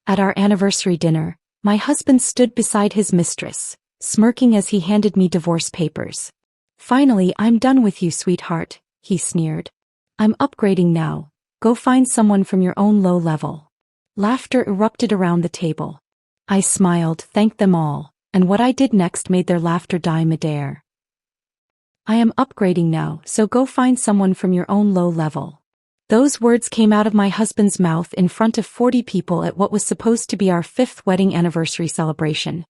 At our anniversary dinner, my husband stood beside his mistress, smirking as he handed me divorce papers. "Finally, I'm done with you, sweetheart," he sneered. "I'm upgrading now. Go find someone from your own low level." Laughter erupted around the table. I smiled, thanked them all, and what I did next made their laughter die midair. "I am upgrading now, so go find someone from your own low level." Those words came out of my husband's mouth in front of 40 people at what was supposed to be our 5th wedding anniversary celebration.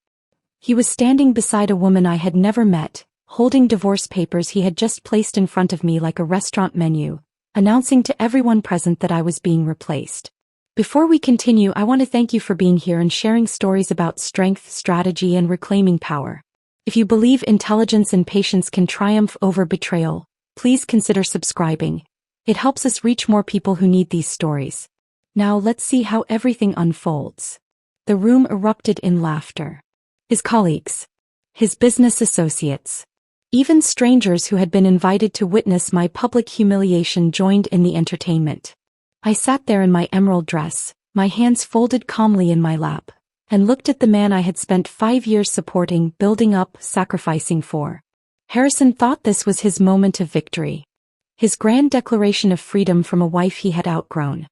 He was standing beside a woman I had never met, holding divorce papers he had just placed in front of me like a restaurant menu, announcing to everyone present that I was being replaced. "Before we continue, I want to thank you for being here and sharing stories about strength, strategy, and reclaiming power. If you believe intelligence and patience can triumph over betrayal, please consider subscribing. It helps us reach more people who need these stories. Now let's see how everything unfolds." The room erupted in laughter. His colleagues, his business associates, even strangers who had been invited to witness my public humiliation joined in the entertainment. I sat there in my emerald dress, my hands folded calmly in my lap, and looked at the man I had spent 5 years supporting, building up, sacrificing for. Harrison thought this was his moment of victory. His grand declaration of freedom from a wife he had outgrown.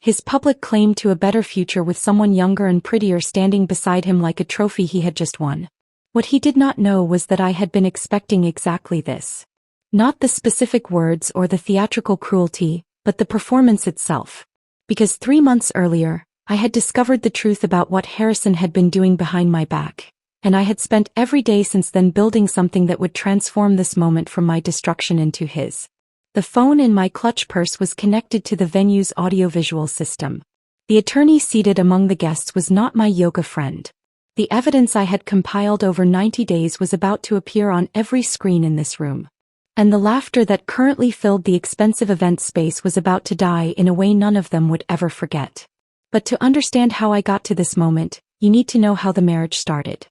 His public claim to a better future with someone younger and prettier standing beside him like a trophy he had just won. What he did not know was that I had been expecting exactly this. Not the specific words or the theatrical cruelty, but the performance itself. Because 3 months earlier, I had discovered the truth about what Harrison had been doing behind my back, and I had spent every day since then building something that would transform this moment from my destruction into his. The phone in my clutch purse was connected to the venue's audiovisual system. The attorney seated among the guests was not my yoga friend. The evidence I had compiled over 90 days was about to appear on every screen in this room. And the laughter that currently filled the expensive event space was about to die in a way none of them would ever forget. But to understand how I got to this moment, you need to know how the marriage started.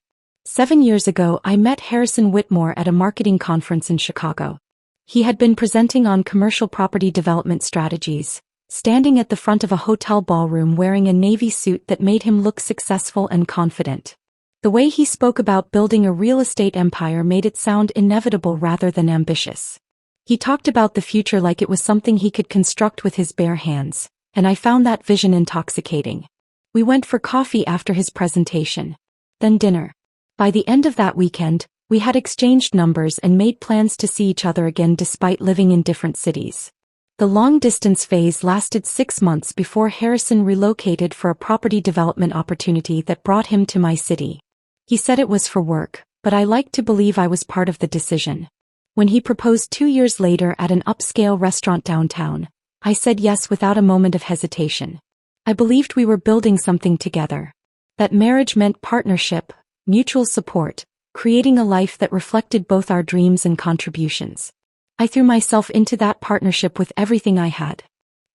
7 years ago, I met Harrison Whitmore at a marketing conference in Chicago. He had been presenting on commercial property development strategies, standing at the front of a hotel ballroom wearing a navy suit that made him look successful and confident. The way he spoke about building a real estate empire made it sound inevitable rather than ambitious. He talked about the future like it was something he could construct with his bare hands, and I found that vision intoxicating. We went for coffee after his presentation. Then dinner. By the end of that weekend, we had exchanged numbers and made plans to see each other again despite living in different cities. The long-distance phase lasted 6 months before Harrison relocated for a property development opportunity that brought him to my city. He said it was for work, but I liked to believe I was part of the decision. When he proposed 2 years later at an upscale restaurant downtown, I said yes without a moment of hesitation. I believed we were building something together. That marriage meant partnership, mutual support, creating a life that reflected both our dreams and contributions. I threw myself into that partnership with everything I had.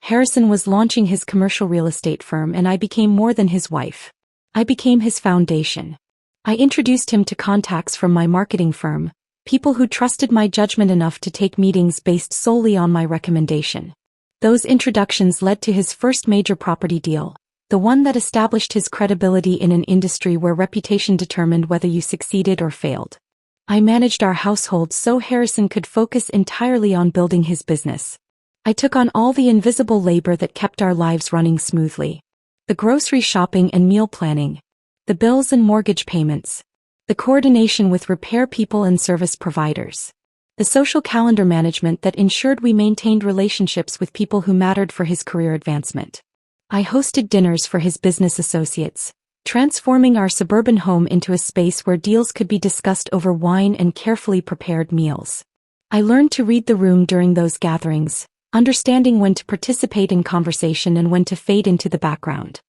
Harrison was launching his commercial real estate firm and I became more than his wife. I became his foundation. I introduced him to contacts from my marketing firm, people who trusted my judgment enough to take meetings based solely on my recommendation. Those introductions led to his first major property deal, the one that established his credibility in an industry where reputation determined whether you succeeded or failed. I managed our household so Harrison could focus entirely on building his business. I took on all the invisible labor that kept our lives running smoothly. The grocery shopping and meal planning, the bills and mortgage payments, the coordination with repair people and service providers, the social calendar management that ensured we maintained relationships with people who mattered for his career advancement. I hosted dinners for his business associates, transforming our suburban home into a space where deals could be discussed over wine and carefully prepared meals. I learned to read the room during those gatherings, understanding when to participate in conversation and when to fade into the background.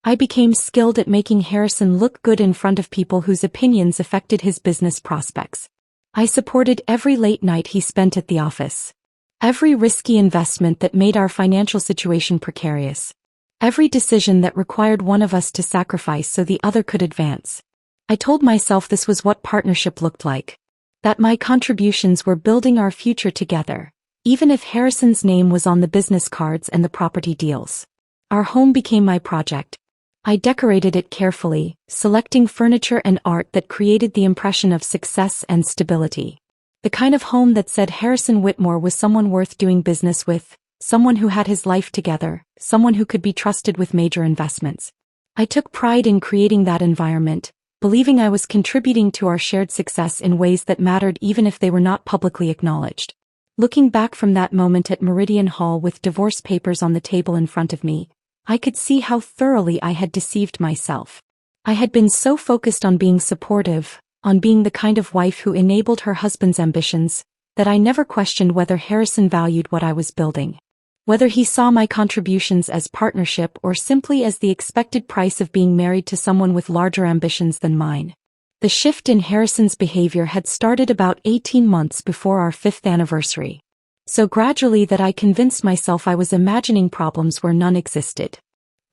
I became skilled at making Harrison look good in front of people whose opinions affected his business prospects. I supported every late night he spent at the office, every risky investment that made our financial situation precarious, every decision that required one of us to sacrifice so the other could advance. I told myself this was what partnership looked like, that my contributions were building our future together, even if Harrison's name was on the business cards and the property deals. Our home became my project, I decorated it carefully, selecting furniture and art that created the impression of success and stability. The kind of home that said Harrison Whitmore was someone worth doing business with, someone who had his life together, someone who could be trusted with major investments. I took pride in creating that environment, believing I was contributing to our shared success in ways that mattered even if they were not publicly acknowledged. Looking back from that moment at Meridian Hall with divorce papers on the table in front of me, I could see how thoroughly I had deceived myself. I had been so focused on being supportive, on being the kind of wife who enabled her husband's ambitions, that I never questioned whether Harrison valued what I was building. Whether he saw my contributions as partnership or simply as the expected price of being married to someone with larger ambitions than mine. The shift in Harrison's behavior had started about 18 months before our 5th anniversary. So gradually that I convinced myself I was imagining problems where none existed.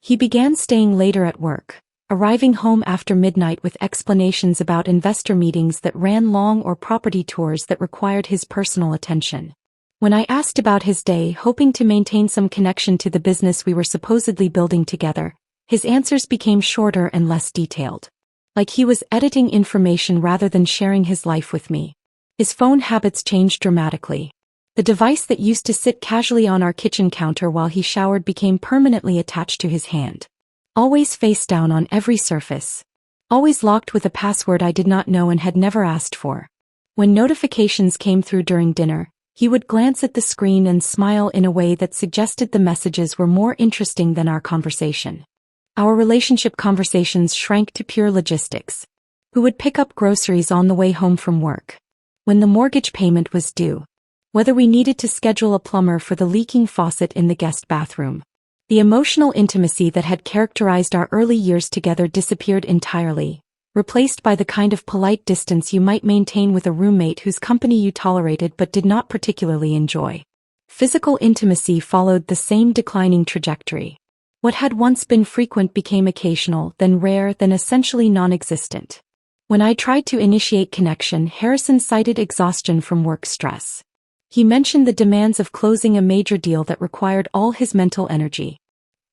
He began staying later at work, arriving home after midnight with explanations about investor meetings that ran long or property tours that required his personal attention. When I asked about his day, hoping to maintain some connection to the business we were supposedly building together, his answers became shorter and less detailed. Like he was editing information rather than sharing his life with me. His phone habits changed dramatically. The device that used to sit casually on our kitchen counter while he showered became permanently attached to his hand. Always face down on every surface. Always locked with a password I did not know and had never asked for. When notifications came through during dinner, he would glance at the screen and smile in a way that suggested the messages were more interesting than our conversation. Our relationship conversations shrank to pure logistics. Who would pick up groceries on the way home from work? When the mortgage payment was due? Whether we needed to schedule a plumber for the leaking faucet in the guest bathroom? The emotional intimacy that had characterized our early years together disappeared entirely, replaced by the kind of polite distance you might maintain with a roommate whose company you tolerated but did not particularly enjoy. Physical intimacy followed the same declining trajectory. What had once been frequent became occasional, then rare, then essentially non-existent. When I tried to initiate connection, Harrison cited exhaustion from work stress. He mentioned the demands of closing a major deal that required all his mental energy.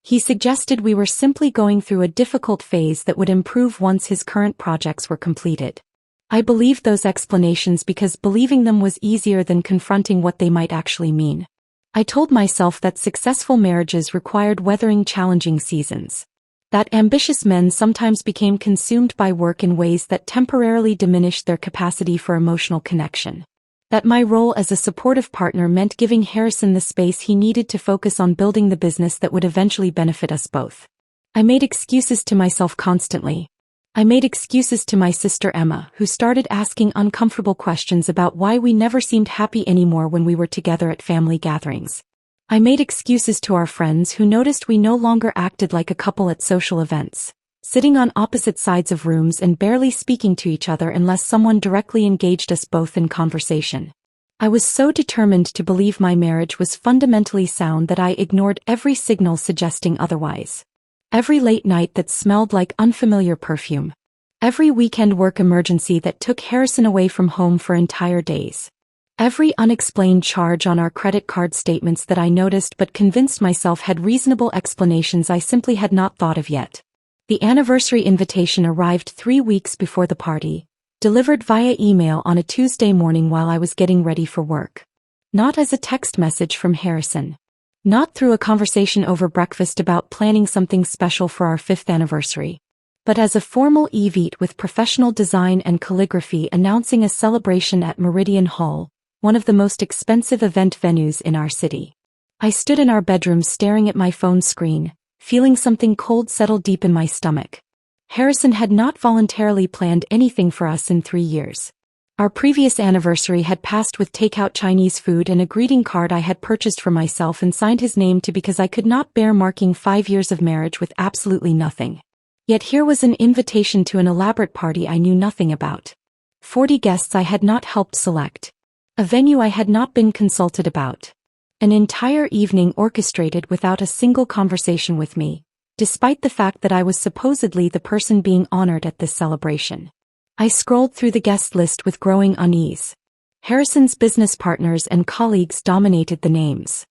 He suggested we were simply going through a difficult phase that would improve once his current projects were completed. I believed those explanations because believing them was easier than confronting what they might actually mean. I told myself that successful marriages required weathering challenging seasons. That ambitious men sometimes became consumed by work in ways that temporarily diminished their capacity for emotional connection. That my role as a supportive partner meant giving Harrison the space he needed to focus on building the business that would eventually benefit us both. I made excuses to myself constantly. I made excuses to my sister Emma, who started asking uncomfortable questions about why we never seemed happy anymore when we were together at family gatherings. I made excuses to our friends who noticed we no longer acted like a couple at social events, sitting on opposite sides of rooms and barely speaking to each other unless someone directly engaged us both in conversation. I was so determined to believe my marriage was fundamentally sound that I ignored every signal suggesting otherwise. Every late night that smelled like unfamiliar perfume. Every weekend work emergency that took Harrison away from home for entire days. Every unexplained charge on our credit card statements that I noticed but convinced myself had reasonable explanations I simply had not thought of yet. The anniversary invitation arrived 3 weeks before the party, delivered via email on a Tuesday morning while I was getting ready for work. Not as a text message from Harrison. Not through a conversation over breakfast about planning something special for our 5th anniversary. But as a formal evite with professional design and calligraphy announcing a celebration at Meridian Hall, one of the most expensive event venues in our city. I stood in our bedroom staring at my phone screen, feeling something cold settle deep in my stomach. Harrison had not voluntarily planned anything for us in 3 years. Our previous anniversary had passed with takeout Chinese food and a greeting card I had purchased for myself and signed his name to because I could not bear marking 5 years of marriage with absolutely nothing. Yet here was an invitation to an elaborate party I knew nothing about. 40 guests I had not helped select. A venue I had not been consulted about. An entire evening orchestrated without a single conversation with me, despite the fact that I was supposedly the person being honored at this celebration. I scrolled through the guest list with growing unease. Harrison's business partners and colleagues dominated the names.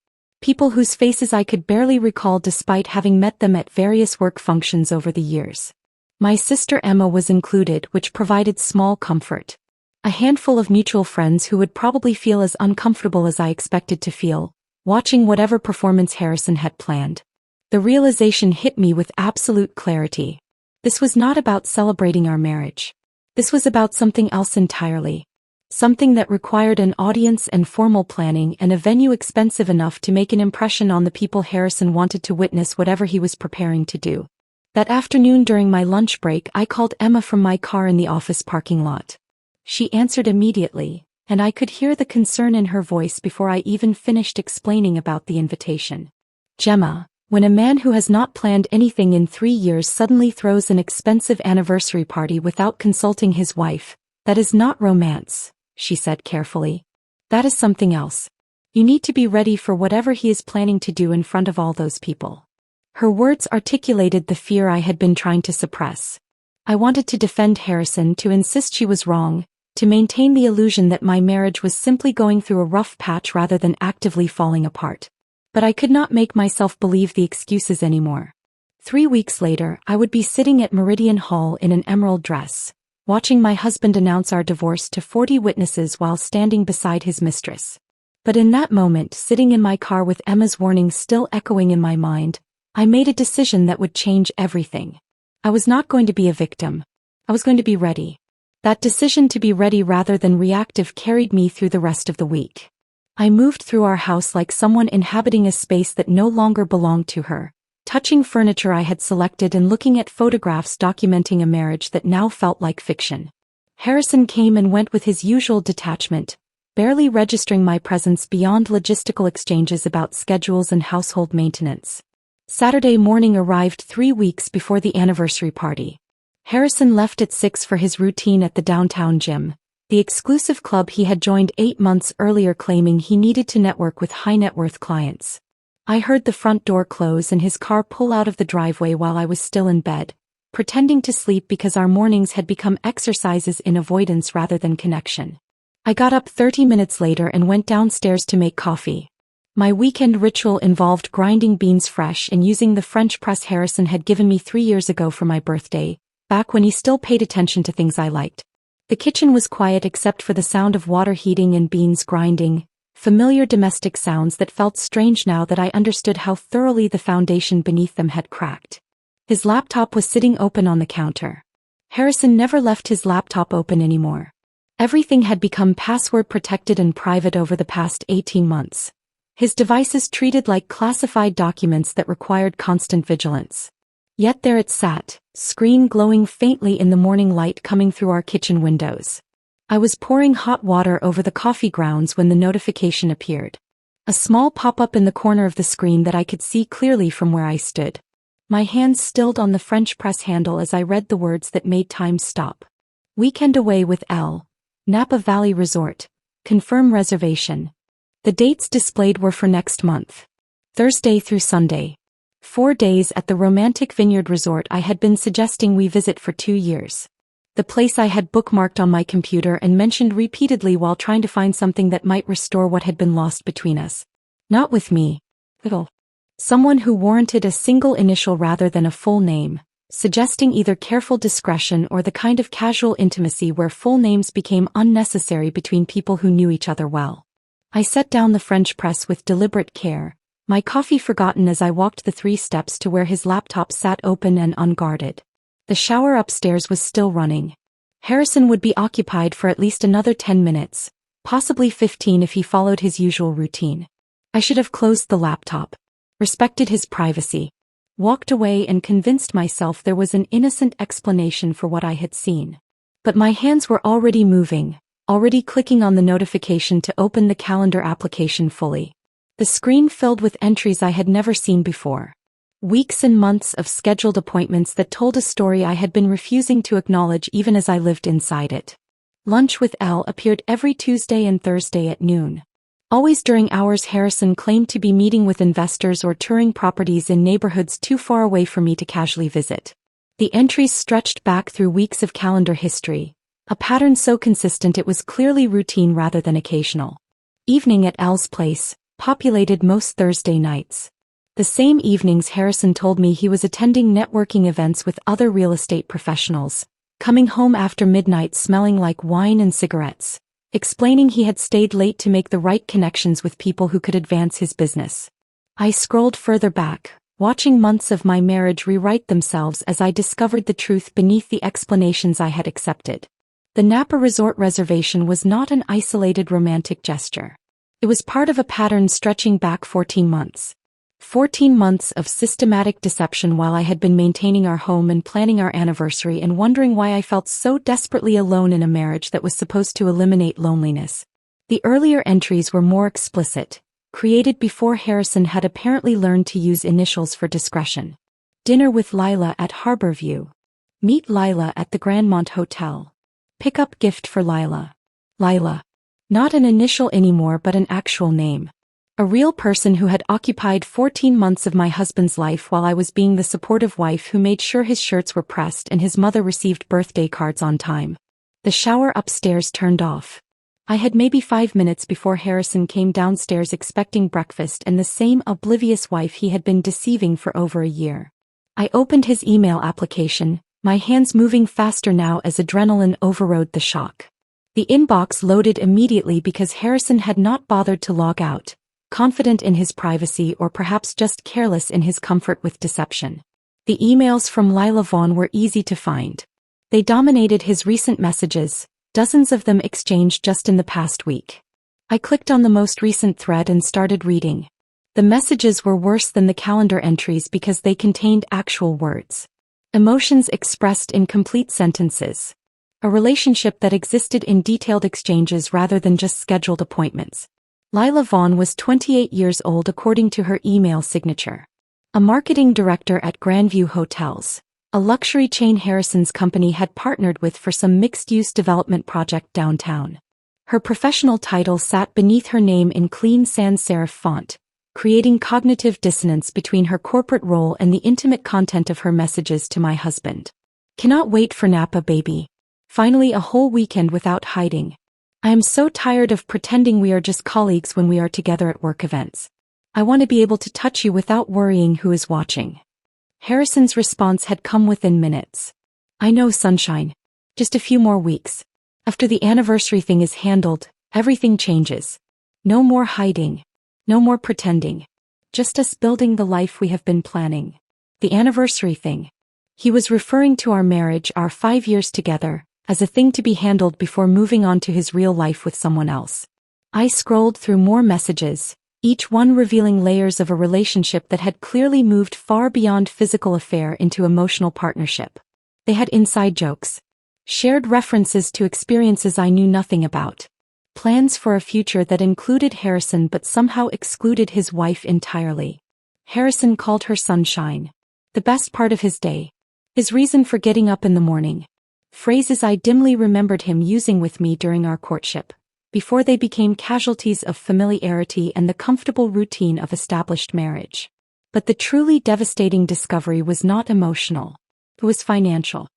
People whose faces I could barely recall despite having met them at various work functions over the years. My sister Emma was included, which provided small comfort. A handful of mutual friends who would probably feel as uncomfortable as I expected to feel, watching whatever performance Harrison had planned. The realization hit me with absolute clarity. This was not about celebrating our marriage. This was about something else entirely. Something that required an audience and formal planning and a venue expensive enough to make an impression on the people Harrison wanted to witness whatever he was preparing to do. That afternoon during my lunch break, I called Emma from my car in the office parking lot. She answered immediately, and I could hear the concern in her voice before I even finished explaining about the invitation. Gemma, when a man who has not planned anything in 3 years suddenly throws an expensive anniversary party without consulting his wife, that is not romance, she said carefully. That is something else. You need to be ready for whatever he is planning to do in front of all those people. Her words articulated the fear I had been trying to suppress. I wanted to defend Harrison, to insist she was wrong, to maintain the illusion that my marriage was simply going through a rough patch rather than actively falling apart. But I could not make myself believe the excuses anymore. 3 weeks later, I would be sitting at Meridian Hall in an emerald dress, watching my husband announce our divorce to 40 witnesses while standing beside his mistress. But in that moment, sitting in my car with Emma's warning still echoing in my mind, I made a decision that would change everything. I was not going to be a victim. I was going to be ready. That decision to be ready rather than reactive carried me through the rest of the week. I moved through our house like someone inhabiting a space that no longer belonged to her, touching furniture I had selected and looking at photographs documenting a marriage that now felt like fiction. Harrison came and went with his usual detachment, barely registering my presence beyond logistical exchanges about schedules and household maintenance. Saturday morning arrived 3 weeks before the anniversary party. Harrison left at 6 for his routine at the downtown gym, the exclusive club he had joined 8 months earlier, claiming he needed to network with high-net-worth clients. I heard the front door close and his car pull out of the driveway while I was still in bed, pretending to sleep because our mornings had become exercises in avoidance rather than connection. I got up 30 minutes later and went downstairs to make coffee. My weekend ritual involved grinding beans fresh and using the French press Harrison had given me 3 years ago for my birthday, back when he still paid attention to things I liked. The kitchen was quiet except for the sound of water heating and beans grinding, familiar domestic sounds that felt strange now that I understood how thoroughly the foundation beneath them had cracked. His laptop was sitting open on the counter. Harrison never left his laptop open anymore. Everything had become password protected and private over the past 18 months. His devices treated like classified documents that required constant vigilance. Yet there it sat, screen glowing faintly in the morning light coming through our kitchen windows. I was pouring hot water over the coffee grounds when the notification appeared. A small pop-up in the corner of the screen that I could see clearly from where I stood. My hands stilled on the French press handle as I read the words that made time stop. Weekend away with L. Napa Valley Resort. Confirm reservation. The dates displayed were for next month. Thursday through Sunday. 4 days at the romantic vineyard resort I had been suggesting we visit for 2 years. The place I had bookmarked on my computer and mentioned repeatedly while trying to find something that might restore what had been lost between us. Not with me. Little. Someone who warranted a single initial rather than a full name, suggesting either careful discretion or the kind of casual intimacy where full names became unnecessary between people who knew each other well. I set down the French press with deliberate care, my coffee forgotten as I walked the 3 steps to where his laptop sat open and unguarded. The shower upstairs was still running. Harrison would be occupied for at least another 10 minutes, possibly 15 if he followed his usual routine. I should have closed the laptop, respected his privacy, walked away and convinced myself there was an innocent explanation for what I had seen. But my hands were already moving, already clicking on the notification to open the calendar application fully. The screen filled with entries I had never seen before. Weeks and months of scheduled appointments that told a story I had been refusing to acknowledge even as I lived inside it. Lunch with L appeared every Tuesday and Thursday at noon. Always during hours Harrison claimed to be meeting with investors or touring properties in neighborhoods too far away for me to casually visit. The entries stretched back through weeks of calendar history, a pattern so consistent it was clearly routine rather than occasional. Evening at L's place, populated most Thursday nights. The same evenings Harrison told me he was attending networking events with other real estate professionals, coming home after midnight smelling like wine and cigarettes, explaining he had stayed late to make the right connections with people who could advance his business. I scrolled further back, watching months of my marriage rewrite themselves as I discovered the truth beneath the explanations I had accepted. The Napa Resort reservation was not an isolated romantic gesture. It was part of a pattern stretching back 14 months. 14 months of systematic deception while I had been maintaining our home and planning our anniversary and wondering why I felt so desperately alone in a marriage that was supposed to eliminate loneliness. The earlier entries were more explicit, created before Harrison had apparently learned to use initials for discretion. Dinner with Lila at Harborview. Meet Lila at the Grandmont Hotel. Pick up gift for Lila. Lila. Not an initial anymore but an actual name. A real person who had occupied 14 months of my husband's life while I was being the supportive wife who made sure his shirts were pressed and his mother received birthday cards on time. The shower upstairs turned off. I had maybe 5 minutes before Harrison came downstairs expecting breakfast and the same oblivious wife he had been deceiving for over a year. I opened his email application, my hands moving faster now as adrenaline overrode the shock. The inbox loaded immediately because Harrison had not bothered to log out, confident in his privacy or perhaps just careless in his comfort with deception. The emails from Lila Vaughn were easy to find. They dominated his recent messages, dozens of them exchanged just in the past week. I clicked on the most recent thread and started reading. The messages were worse than the calendar entries because they contained actual words. Emotions expressed in complete sentences. A relationship that existed in detailed exchanges rather than just scheduled appointments. Lila Vaughn was 28 years old according to her email signature. A marketing director at Grandview Hotels, a luxury chain Harrison's company had partnered with for some mixed-use development project downtown. Her professional title sat beneath her name in clean sans serif font, creating cognitive dissonance between her corporate role and the intimate content of her messages to my husband. Cannot wait for Napa, baby. Finally a whole weekend without hiding. I am so tired of pretending we are just colleagues when we are together at work events. I want to be able to touch you without worrying who is watching. Harrison's response had come within minutes. I know, sunshine. Just a few more weeks. After the anniversary thing is handled, everything changes. No more hiding. No more pretending. Just us building the life we have been planning. The anniversary thing. He was referring to our marriage, our 5 years together, as a thing to be handled before moving on to his real life with someone else. I scrolled through more messages, each one revealing layers of a relationship that had clearly moved far beyond physical affair into emotional partnership. They had inside jokes, shared references to experiences I knew nothing about, plans for a future that included Harrison but somehow excluded his wife entirely. Harrison called her sunshine, the best part of his day, his reason for getting up in the morning. Phrases I dimly remembered him using with me during our courtship, before they became casualties of familiarity and the comfortable routine of established marriage. But the truly devastating discovery was not emotional. It was financial.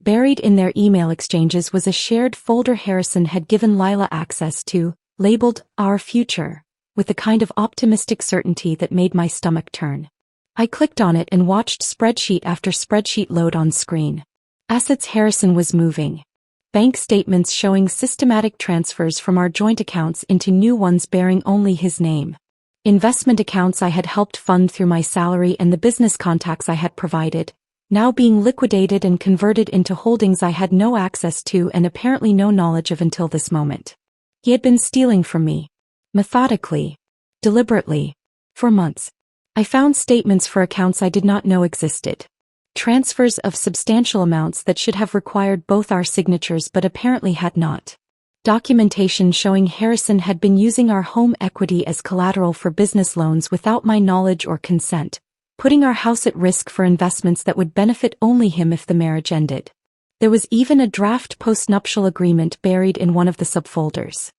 Buried in their email exchanges was a shared folder Harrison had given Lila access to, labeled Our Future, with a kind of optimistic certainty that made my stomach turn. I clicked on it and watched spreadsheet after spreadsheet load on screen. Assets Harrison was moving. Bank statements showing systematic transfers from our joint accounts into new ones bearing only his name. Investment accounts I had helped fund through my salary and the business contacts I had provided, now being liquidated and converted into holdings I had no access to and apparently no knowledge of until this moment. He had been stealing from me. Methodically. Deliberately. For months. I found statements for accounts I did not know existed. Transfers of substantial amounts that should have required both our signatures but apparently had not. Documentation showing Harrison had been using our home equity as collateral for business loans without my knowledge or consent, putting our house at risk for investments that would benefit only him if the marriage ended. There was even a draft postnuptial agreement buried in one of the subfolders.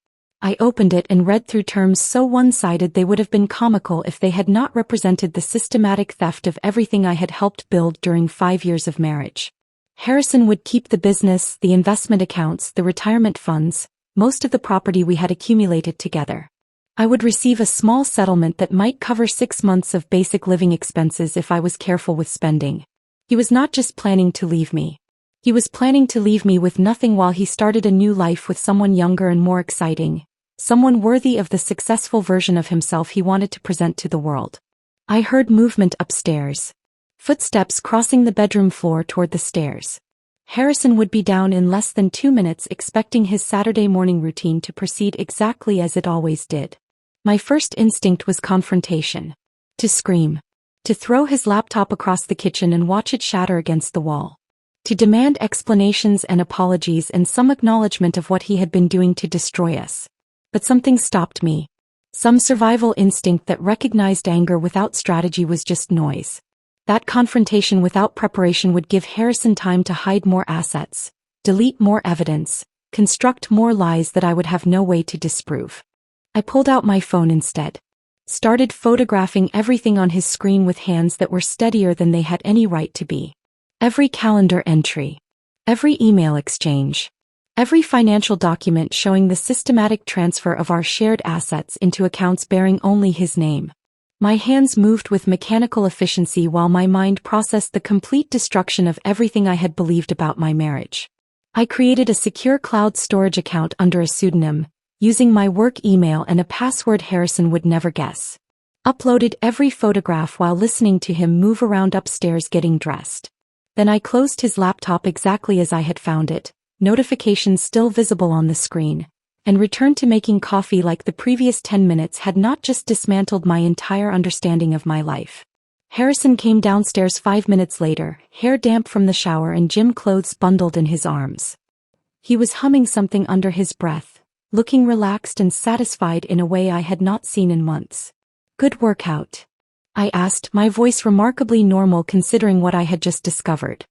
I opened it and read through terms so one-sided they would have been comical if they had not represented the systematic theft of everything I had helped build during 5 years of marriage. Harrison would keep the business, the investment accounts, the retirement funds, most of the property we had accumulated together. I would receive a small settlement that might cover 6 months of basic living expenses if I was careful with spending. He was not just planning to leave me. He was planning to leave me with nothing while he started a new life with someone younger and more exciting, someone worthy of the successful version of himself he wanted to present to the world. I heard movement upstairs. Footsteps crossing the bedroom floor toward the stairs. Harrison would be down in less than 2 minutes, expecting his Saturday morning routine to proceed exactly as it always did. My first instinct was confrontation. To scream. To throw his laptop across the kitchen and watch it shatter against the wall. To demand explanations and apologies and some acknowledgement of what he had been doing to destroy us. But something stopped me. Some survival instinct that recognized anger without strategy was just noise. That confrontation without preparation would give Harrison time to hide more assets, delete more evidence, construct more lies that I would have no way to disprove. I pulled out my phone instead. Started photographing everything on his screen with hands that were steadier than they had any right to be. Every calendar entry. Every email exchange. Every financial document showing the systematic transfer of our shared assets into accounts bearing only his name. My hands moved with mechanical efficiency while my mind processed the complete destruction of everything I had believed about my marriage. I created a secure cloud storage account under a pseudonym, using my work email and a password Harrison would never guess. Uploaded every photograph while listening to him move around upstairs getting dressed. Then I closed his laptop exactly as I had found it, notifications still visible on the screen, and returned to making coffee like the previous 10 minutes had not just dismantled my entire understanding of my life. Harrison came downstairs 5 minutes later, hair damp from the shower and gym clothes bundled in his arms. He was humming something under his breath, looking relaxed and satisfied in a way I had not seen in months. "Good workout?" I asked, my voice remarkably normal considering what I had just discovered.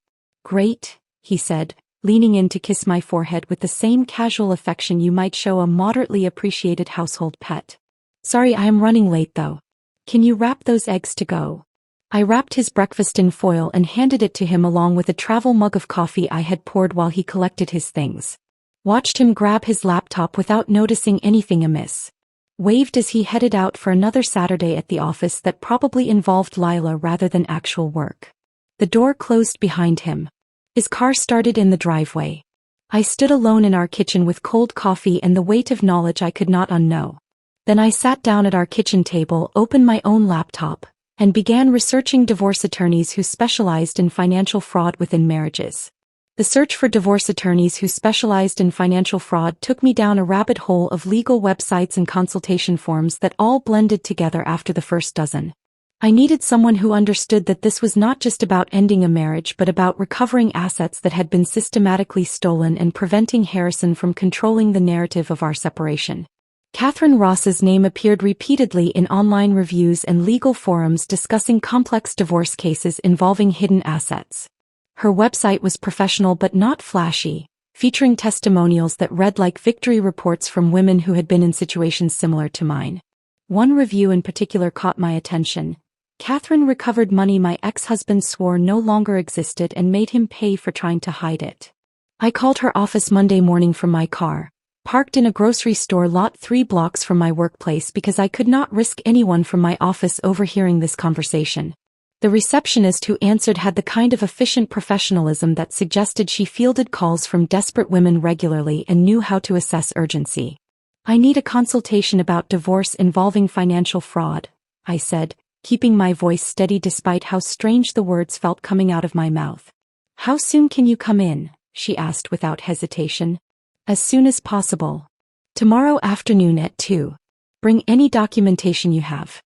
"Great," he said, leaning in to kiss my forehead with the same casual affection you might show a moderately appreciated household pet. "Sorry I am running late though. Can you wrap those eggs to go?" I wrapped his breakfast in foil and handed it to him along with a travel mug of coffee I had poured while he collected his things. Watched him grab his laptop without noticing anything amiss. Waved as he headed out for another Saturday at the office that probably involved Lila rather than actual work. The door closed behind him. His car started in the driveway. I stood alone in our kitchen with cold coffee and the weight of knowledge I could not unknow. Then I sat down at our kitchen table, opened my own laptop, and began researching divorce attorneys who specialized in financial fraud within marriages. The search for divorce attorneys who specialized in financial fraud took me down a rabbit hole of legal websites and consultation forms that all blended together after the first dozen. I needed someone who understood that this was not just about ending a marriage but about recovering assets that had been systematically stolen and preventing Harrison from controlling the narrative of our separation. Catherine Ross's name appeared repeatedly in online reviews and legal forums discussing complex divorce cases involving hidden assets. Her website was professional but not flashy, featuring testimonials that read like victory reports from women who had been in situations similar to mine. One review in particular caught my attention. Catherine recovered money my ex-husband swore no longer existed and made him pay for trying to hide it. I called her office Monday morning from my car, parked in a grocery store lot 3 blocks from my workplace because I could not risk anyone from my office overhearing this conversation. The receptionist who answered had the kind of efficient professionalism that suggested she fielded calls from desperate women regularly and knew how to assess urgency. "I need a consultation about divorce involving financial fraud," I said, keeping my voice steady despite how strange the words felt coming out of my mouth. "How soon can you come in?" she asked without hesitation. "As soon as possible. Tomorrow afternoon at 2. Bring any documentation you have.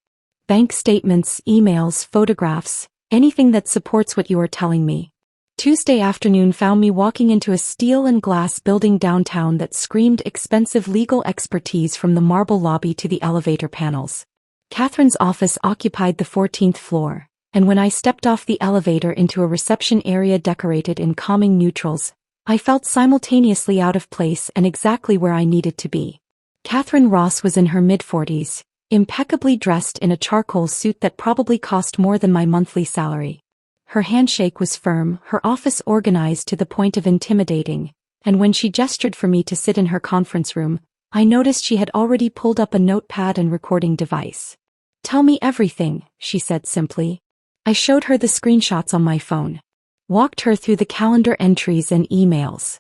Bank statements, emails, photographs, anything that supports what you are telling me." Tuesday afternoon found me walking into a steel and glass building downtown that screamed expensive legal expertise from the marble lobby to the elevator panels. Catherine's office occupied the 14th floor, and when I stepped off the elevator into a reception area decorated in calming neutrals, I felt simultaneously out of place and exactly where I needed to be. Catherine Ross was in her mid-40s, impeccably dressed in a charcoal suit that probably cost more than my monthly salary. Her handshake was firm, her office organized to the point of intimidating, and when she gestured for me to sit in her conference room, I noticed she had already pulled up a notepad and recording device. "Tell me everything," she said simply. I showed her the screenshots on my phone. Walked her through the calendar entries and emails.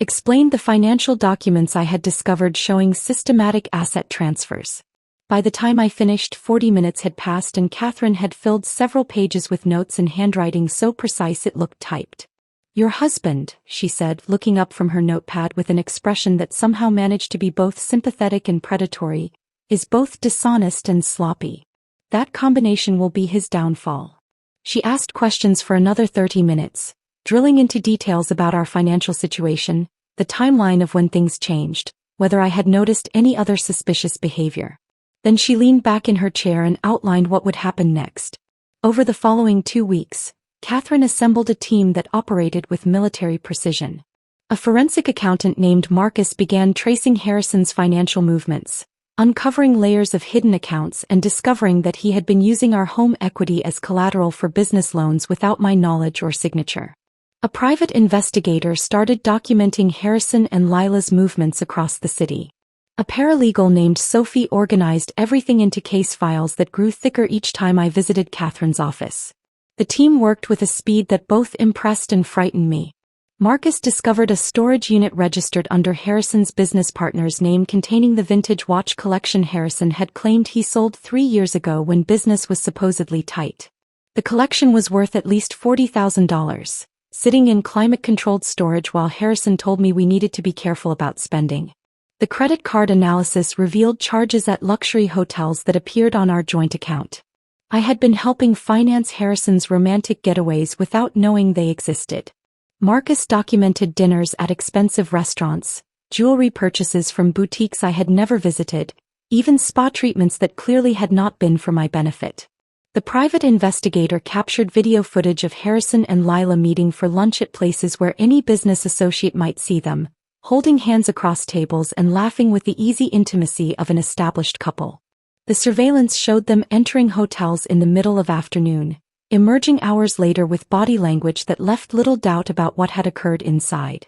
Explained the financial documents I had discovered showing systematic asset transfers. By the time I finished, 40 minutes had passed and Catherine had filled several pages with notes in handwriting so precise it looked typed. "Your husband," she said, looking up from her notepad with an expression that somehow managed to be both sympathetic and predatory, "is both dishonest and sloppy. That combination will be his downfall." She asked questions for another 30 minutes, drilling into details about our financial situation, the timeline of when things changed, whether I had noticed any other suspicious behavior. Then she leaned back in her chair and outlined what would happen next. Over the following 2 weeks, Catherine assembled a team that operated with military precision. A forensic accountant named Marcus began tracing Harrison's financial movements, uncovering layers of hidden accounts and discovering that he had been using our home equity as collateral for business loans without my knowledge or signature. A private investigator started documenting Harrison and Lila's movements across the city. A paralegal named Sophie organized everything into case files that grew thicker each time I visited Catherine's office. The team worked with a speed that both impressed and frightened me. Marcus discovered a storage unit registered under Harrison's business partner's name containing the vintage watch collection Harrison had claimed he sold 3 years ago when business was supposedly tight. The collection was worth at least $40,000, sitting in climate-controlled storage while Harrison told me we needed to be careful about spending. The credit card analysis revealed charges at luxury hotels that appeared on our joint account. I had been helping finance Harrison's romantic getaways without knowing they existed. Marcus documented dinners at expensive restaurants, jewelry purchases from boutiques I had never visited, even spa treatments that clearly had not been for my benefit. The private investigator captured video footage of Harrison and Lila meeting for lunch at places where any business associate might see them, holding hands across tables and laughing with the easy intimacy of an established couple. The surveillance showed them entering hotels in the middle of afternoon, emerging hours later with body language that left little doubt about what had occurred inside.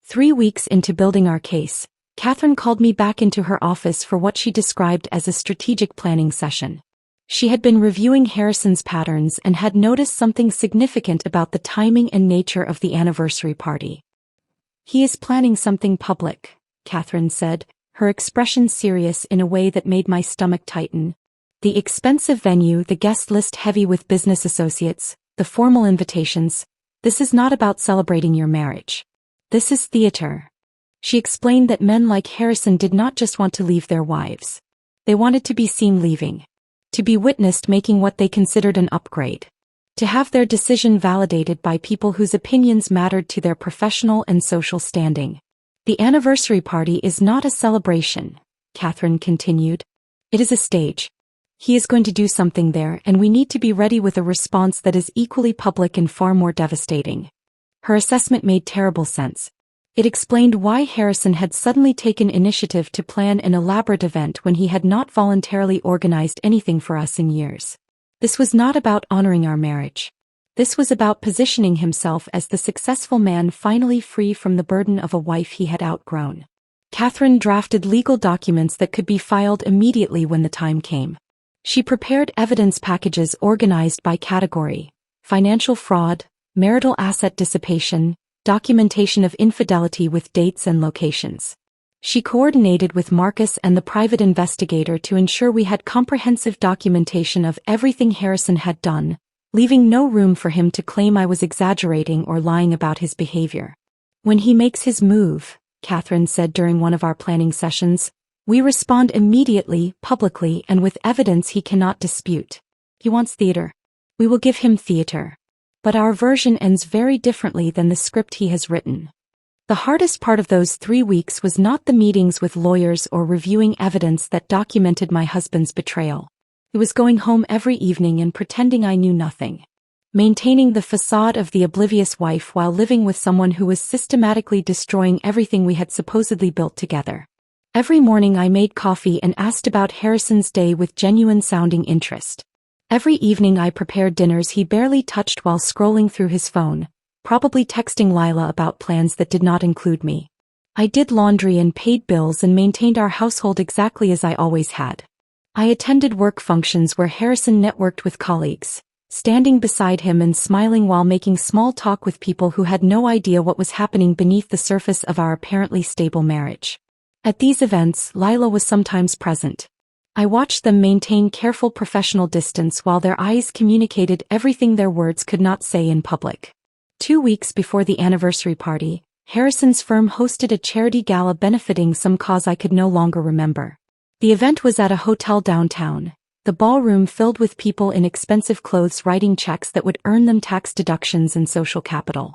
3 weeks into building our case, Catherine called me back into her office for what she described as a strategic planning session. She had been reviewing Harrison's patterns and had noticed something significant about the timing and nature of the anniversary party. "He is planning something public," Catherine said, her expression serious in a way that made my stomach tighten. "The expensive venue, the guest list heavy with business associates, the formal invitations. This is not about celebrating your marriage. This is theater." She explained that men like Harrison did not just want to leave their wives. They wanted to be seen leaving. To be witnessed making what they considered an upgrade. To have their decision validated by people whose opinions mattered to their professional and social standing. "The anniversary party is not a celebration," Catherine continued. "It is a stage. He is going to do something there and we need to be ready with a response that is equally public and far more devastating." Her assessment made terrible sense. It explained why Harrison had suddenly taken initiative to plan an elaborate event when he had not voluntarily organized anything for us in years. This was not about honoring our marriage. This was about positioning himself as the successful man finally free from the burden of a wife he had outgrown. Catherine drafted legal documents that could be filed immediately when the time came. She prepared evidence packages organized by category: financial fraud, marital asset dissipation, documentation of infidelity with dates and locations. She coordinated with Marcus and the private investigator to ensure we had comprehensive documentation of everything Harrison had done, leaving no room for him to claim I was exaggerating or lying about his behavior. "When he makes his move," Catherine said during one of our planning sessions, "we respond immediately, publicly, and with evidence he cannot dispute. He wants theater. We will give him theater. But our version ends very differently than the script he has written." The hardest part of those 3 weeks was not the meetings with lawyers or reviewing evidence that documented my husband's betrayal. It was going home every evening and pretending I knew nothing. Maintaining the facade of the oblivious wife while living with someone who was systematically destroying everything we had supposedly built together. Every morning I made coffee and asked about Harrison's day with genuine-sounding interest. Every evening I prepared dinners he barely touched while scrolling through his phone, probably texting Lila about plans that did not include me. I did laundry and paid bills and maintained our household exactly as I always had. I attended work functions where Harrison networked with colleagues, standing beside him and smiling while making small talk with people who had no idea what was happening beneath the surface of our apparently stable marriage. At these events, Lila was sometimes present. I watched them maintain careful professional distance while their eyes communicated everything their words could not say in public. 2 weeks before the anniversary party, Harrison's firm hosted a charity gala benefiting some cause I could no longer remember. The event was at a hotel downtown, the ballroom filled with people in expensive clothes writing checks that would earn them tax deductions and social capital.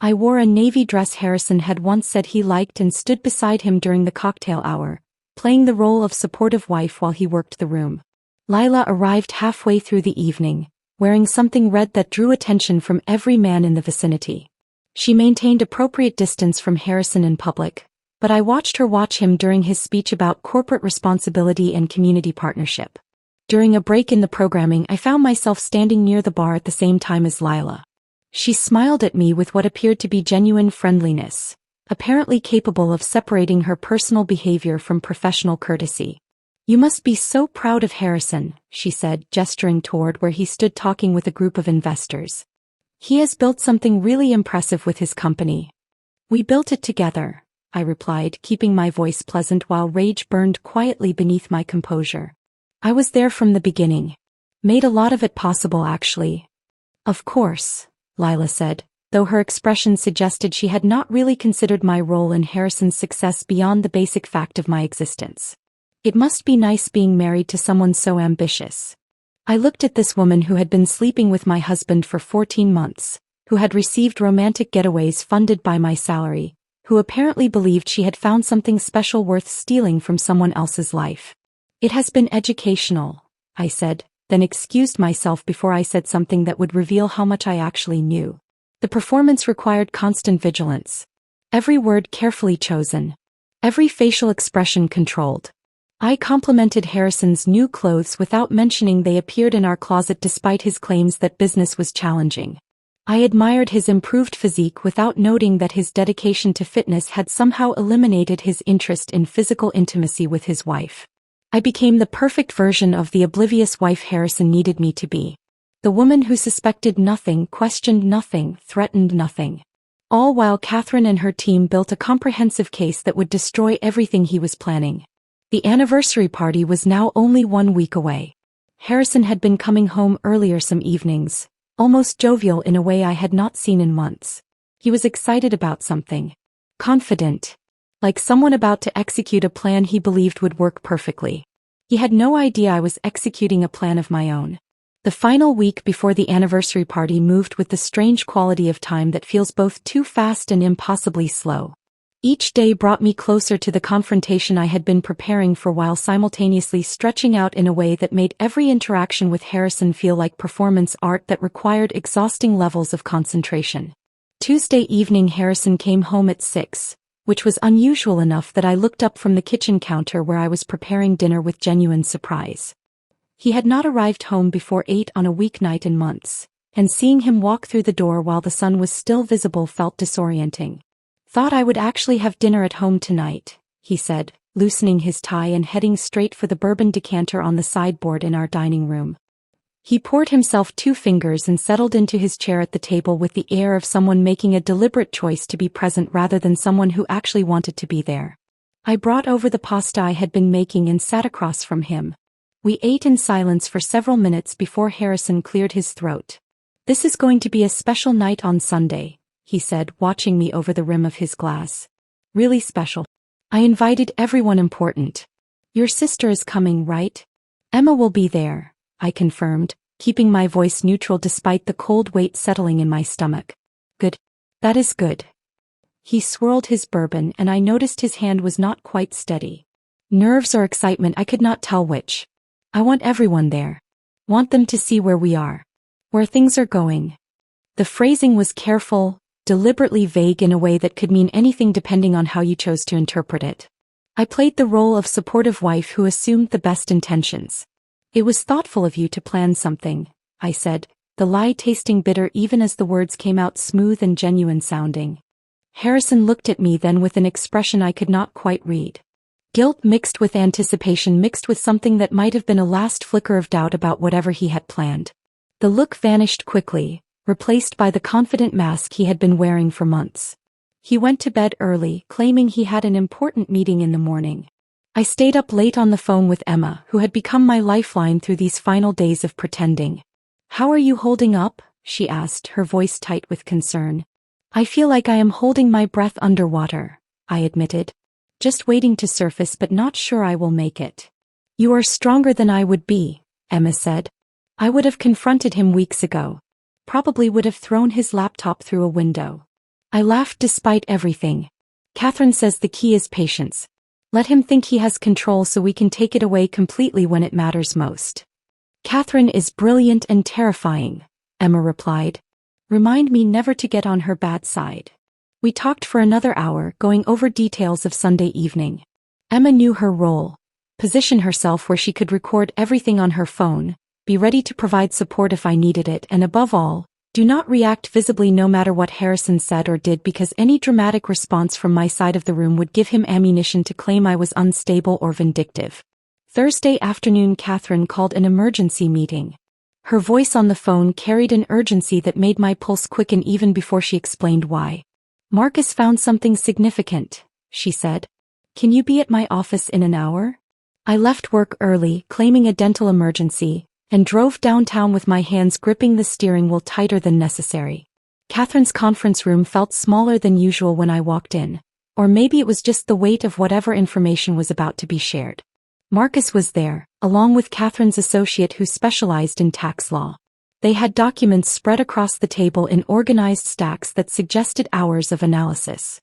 I wore a navy dress Harrison had once said he liked and stood beside him during the cocktail hour, playing the role of supportive wife while he worked the room. Lila arrived halfway through the evening, wearing something red that drew attention from every man in the vicinity. She maintained appropriate distance from Harrison in public, but I watched her watch him during his speech about corporate responsibility and community partnership. During a break in the programming, I found myself standing near the bar at the same time as Lila. She smiled at me with what appeared to be genuine friendliness, apparently capable of separating her personal behavior from professional courtesy. "You must be so proud of Harrison," she said, gesturing toward where he stood talking with a group of investors. "He has built something really impressive with his company." "We built it together," I replied, keeping my voice pleasant while rage burned quietly beneath my composure. "I was there from the beginning. Made a lot of it possible, actually." "Of course," Lila said, though her expression suggested she had not really considered my role in Harrison's success beyond the basic fact of my existence. "It must be nice being married to someone so ambitious." I looked at this woman who had been sleeping with my husband for 14 months, who had received romantic getaways funded by my salary, who apparently believed she had found something special worth stealing from someone else's life. "It has been educational," I said, then excused myself before I said something that would reveal how much I actually knew. The performance required constant vigilance. Every word carefully chosen. Every facial expression controlled. I complimented Harrison's new clothes without mentioning they appeared in our closet despite his claims that business was challenging. I admired his improved physique without noting that his dedication to fitness had somehow eliminated his interest in physical intimacy with his wife. I became the perfect version of the oblivious wife Harrison needed me to be. The woman who suspected nothing, questioned nothing, threatened nothing. All while Catherine and her team built a comprehensive case that would destroy everything he was planning. The anniversary party was now only 1 week away. Harrison had been coming home earlier some evenings, almost jovial in a way I had not seen in months. He was excited about something. Confident. Like someone about to execute a plan he believed would work perfectly. He had no idea I was executing a plan of my own. The final week before the anniversary party moved with the strange quality of time that feels both too fast and impossibly slow. Each day brought me closer to the confrontation I had been preparing for while simultaneously stretching out in a way that made every interaction with Harrison feel like performance art that required exhausting levels of concentration. Tuesday evening Harrison came home at 6, which was unusual enough that I looked up from the kitchen counter where I was preparing dinner with genuine surprise. He had not arrived home before 8 on a weeknight in months, and seeing him walk through the door while the sun was still visible felt disorienting. "Thought I would actually have dinner at home tonight," he said, loosening his tie and heading straight for the bourbon decanter on the sideboard in our dining room. He poured himself 2 fingers and settled into his chair at the table with the air of someone making a deliberate choice to be present rather than someone who actually wanted to be there. I brought over the pasta I had been making and sat across from him. We ate in silence for several minutes before Harrison cleared his throat. "This is going to be a special night on Sunday," he said, watching me over the rim of his glass. "Really special. I invited everyone important. Your sister is coming, right?" "Emma will be there," I confirmed, keeping my voice neutral despite the cold weight settling in my stomach. "Good. That is good." He swirled his bourbon and I noticed his hand was not quite steady. Nerves or excitement, I could not tell which. "I want everyone there. Want them to see where we are. Where things are going." The phrasing was careful, deliberately vague in a way that could mean anything depending on how you chose to interpret it. I played the role of supportive wife who assumed the best intentions. "It was thoughtful of you to plan something," I said, the lie tasting bitter even as the words came out smooth and genuine sounding. Harrison looked at me then with an expression I could not quite read. Guilt mixed with anticipation mixed with something that might have been a last flicker of doubt about whatever he had planned. The look vanished quickly, replaced by the confident mask he had been wearing for months. He went to bed early, claiming he had an important meeting in the morning. I stayed up late on the phone with Emma, who had become my lifeline through these final days of pretending. "How are you holding up?" she asked, her voice tight with concern. "I feel like I am holding my breath underwater," I admitted. "Just waiting to surface but not sure I will make it." "You are stronger than I would be," Emma said. "I would have confronted him weeks ago. Probably would have thrown his laptop through a window." I laughed despite everything. "Catherine says the key is patience. Let him think he has control so we can take it away completely when it matters most." "Catherine is brilliant and terrifying," Emma replied. "Remind me never to get on her bad side." We talked for another hour, going over details of Sunday evening. Emma knew her role. Position herself where she could record everything on her phone, be ready to provide support if I needed it, and above all, do not react visibly no matter what Harrison said or did, because any dramatic response from my side of the room would give him ammunition to claim I was unstable or vindictive. Thursday afternoon, Catherine called an emergency meeting. Her voice on the phone carried an urgency that made my pulse quicken even before she explained why. "Marcus found something significant," she said. "Can you be at my office in an hour?" I left work early, claiming a dental emergency, and drove downtown with my hands gripping the steering wheel tighter than necessary. Catherine's conference room felt smaller than usual when I walked in, or maybe it was just the weight of whatever information was about to be shared. Marcus was there, along with Catherine's associate who specialized in tax law. They had documents spread across the table in organized stacks that suggested hours of analysis.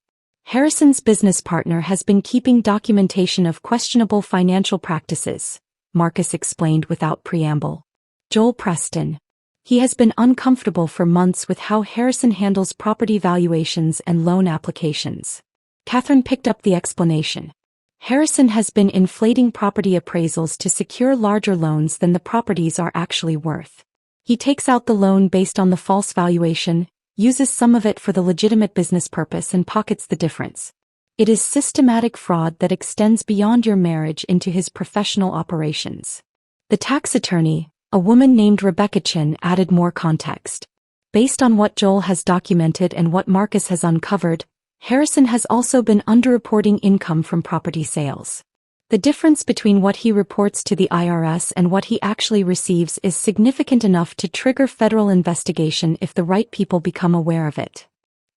"Harrison's business partner has been keeping documentation of questionable financial practices," Marcus explained without preamble. "Joel Preston. He has been uncomfortable for months with how Harrison handles property valuations and loan applications." Catherine picked up the explanation. "Harrison has been inflating property appraisals to secure larger loans than the properties are actually worth. He takes out the loan based on the false valuation, uses some of it for the legitimate business purpose and pockets the difference. It is systematic fraud that extends beyond your marriage into his professional operations." The tax attorney, a woman named Rebecca Chin, added more context. "Based on what Joel has documented and what Marcus has uncovered, Harrison has also been underreporting income from property sales. The difference between what he reports to the IRS and what he actually receives is significant enough to trigger federal investigation if the right people become aware of it."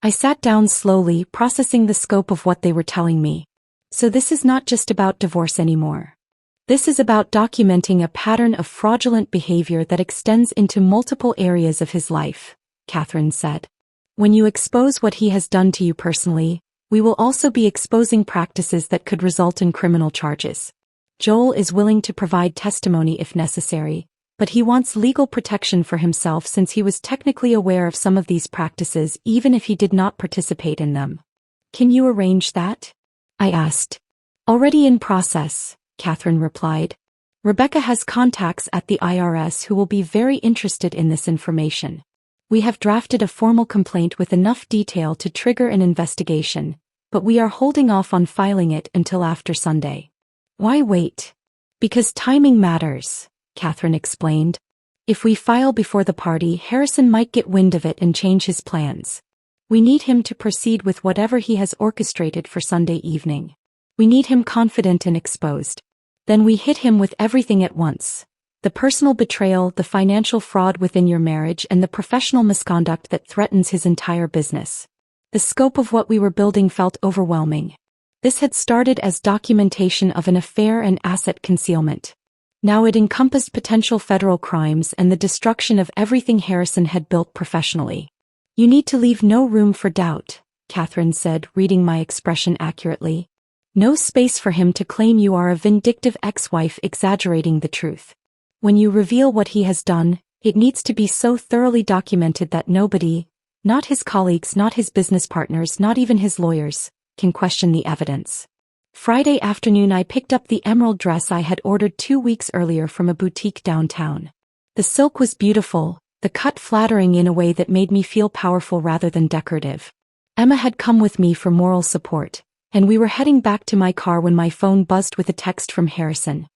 I sat down slowly, processing the scope of what they were telling me. So this is not just about divorce anymore. This is about documenting a pattern of fraudulent behavior that extends into multiple areas of his life, Catherine said. "When you expose what he has done to you personally, we will also be exposing practices that could result in criminal charges. Joel is willing to provide testimony if necessary, but he wants legal protection for himself since he was technically aware of some of these practices even if he did not participate in them." "Can you arrange that?" I asked. "Already in process," Catherine replied. "Rebecca has contacts at the IRS who will be very interested in this information. We have drafted a formal complaint with enough detail to trigger an investigation, but we are holding off on filing it until after Sunday." "Why wait?" "Because timing matters," Catherine explained. "If we file before the party, Harrison might get wind of it and change his plans. We need him to proceed with whatever he has orchestrated for Sunday evening. We need him confident and exposed. Then we hit him with everything at once. The personal betrayal, the financial fraud within your marriage, and the professional misconduct that threatens his entire business." The scope of what we were building felt overwhelming. This had started as documentation of an affair and asset concealment. Now it encompassed potential federal crimes and the destruction of everything Harrison had built professionally. "You need to leave no room for doubt," Catherine said, reading my expression accurately. "No space for him to claim you are a vindictive ex-wife exaggerating the truth. When you reveal what he has done, it needs to be so thoroughly documented that nobody, not his colleagues, not his business partners, not even his lawyers, can question the evidence." Friday afternoon I picked up the emerald dress I had ordered 2 weeks earlier from a boutique downtown. The silk was beautiful, the cut flattering in a way that made me feel powerful rather than decorative. Emma had come with me for moral support, and we were heading back to my car when my phone buzzed with a text from Harrison.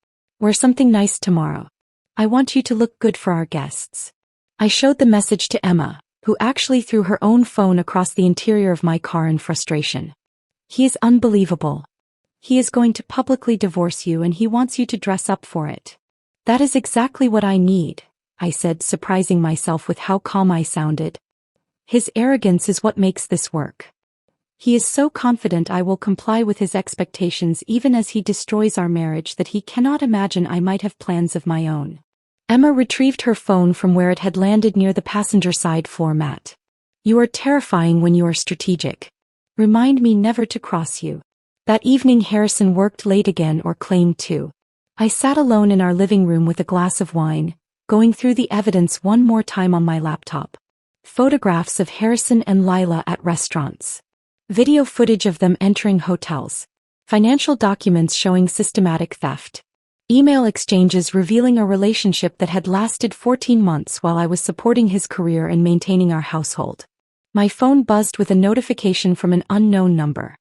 "Wear something nice tomorrow. I want you to look good for our guests." I showed the message to Emma, who actually threw her own phone across the interior of my car in frustration. "He is unbelievable. He is going to publicly divorce you and he wants you to dress up for it." "That is exactly what I need," I said, surprising myself with how calm I sounded. "His arrogance is what makes this work. He is so confident I will comply with his expectations even as he destroys our marriage that he cannot imagine I might have plans of my own." Emma retrieved her phone from where it had landed near the passenger side floor mat. "You are terrifying when you are strategic. Remind me never to cross you." That evening Harrison worked late again, or claimed to. I sat alone in our living room with a glass of wine, going through the evidence one more time on my laptop. Photographs of Harrison and Lila at restaurants. Video footage of them entering hotels. Financial documents showing systematic theft. Email exchanges revealing a relationship that had lasted 14 months while I was supporting his career and maintaining our household. My phone buzzed with a notification from an unknown number.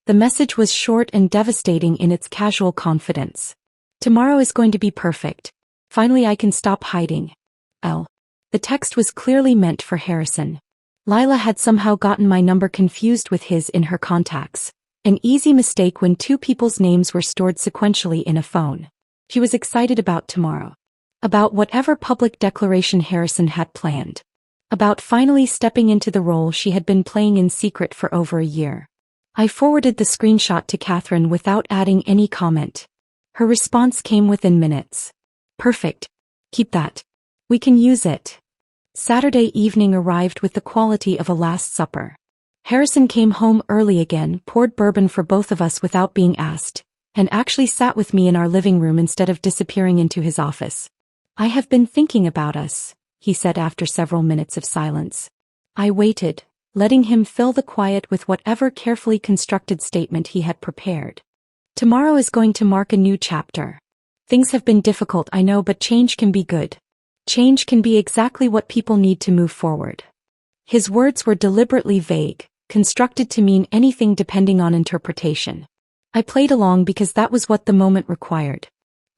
The message was short and devastating in its casual confidence. "Tomorrow is going to be perfect. Finally I can stop hiding. L." The text was clearly meant for Harrison. Lila had somehow gotten my number confused with his in her contacts, an easy mistake when two people's names were stored sequentially in a phone. She was excited about tomorrow. About whatever public declaration Harrison had planned. About finally stepping into the role she had been playing in secret for over a year. I forwarded the screenshot to Catherine without adding any comment. Her response came within minutes. "Perfect. Keep that. We can use it." Saturday evening arrived with the quality of a Last Supper. Harrison came home early again, poured bourbon for both of us without being asked, and actually sat with me in our living room instead of disappearing into his office. "I have been thinking about us," he said after several minutes of silence. I waited, letting him fill the quiet with whatever carefully constructed statement he had prepared. "Tomorrow is going to mark a new chapter. Things have been difficult, I know, but change can be good. Change can be exactly what people need to move forward." His words were deliberately vague, constructed to mean anything depending on interpretation. I played along because that was what the moment required.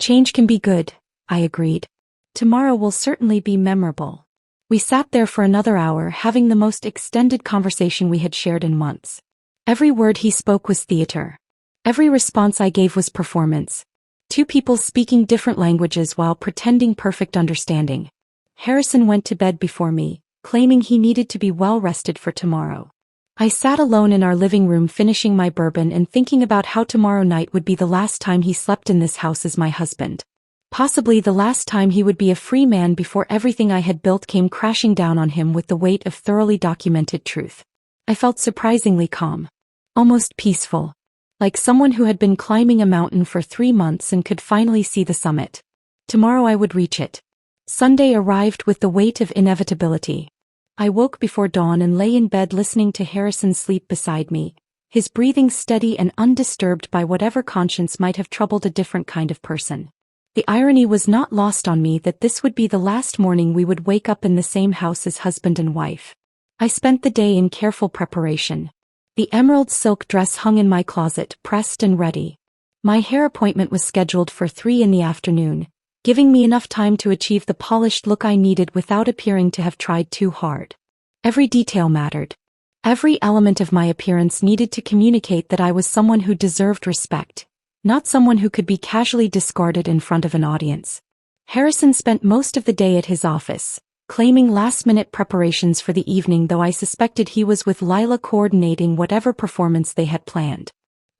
"Change can be good," I agreed. "Tomorrow will certainly be memorable." We sat there for another hour having the most extended conversation we had shared in months. Every word he spoke was theater. Every response I gave was performance. Two people speaking different languages while pretending perfect understanding. Harrison went to bed before me, claiming he needed to be well rested for tomorrow. I sat alone in our living room finishing my bourbon and thinking about how tomorrow night would be the last time he slept in this house as my husband. Possibly the last time he would be a free man before everything I had built came crashing down on him with the weight of thoroughly documented truth. I felt surprisingly calm. Almost peaceful. Like someone who had been climbing a mountain for 3 months and could finally see the summit. Tomorrow I would reach it. Sunday arrived with the weight of inevitability. I woke before dawn and lay in bed listening to Harrison sleep beside me, his breathing steady and undisturbed by whatever conscience might have troubled a different kind of person. The irony was not lost on me that this would be the last morning we would wake up in the same house as husband and wife. I spent the day in careful preparation. The emerald silk dress hung in my closet, pressed and ready. My hair appointment was scheduled for 3 in the afternoon, giving me enough time to achieve the polished look I needed without appearing to have tried too hard. Every detail mattered. Every element of my appearance needed to communicate that I was someone who deserved respect, not someone who could be casually discarded in front of an audience. Harrison spent most of the day at his office, claiming last-minute preparations for the evening, though I suspected he was with Lila coordinating whatever performance they had planned.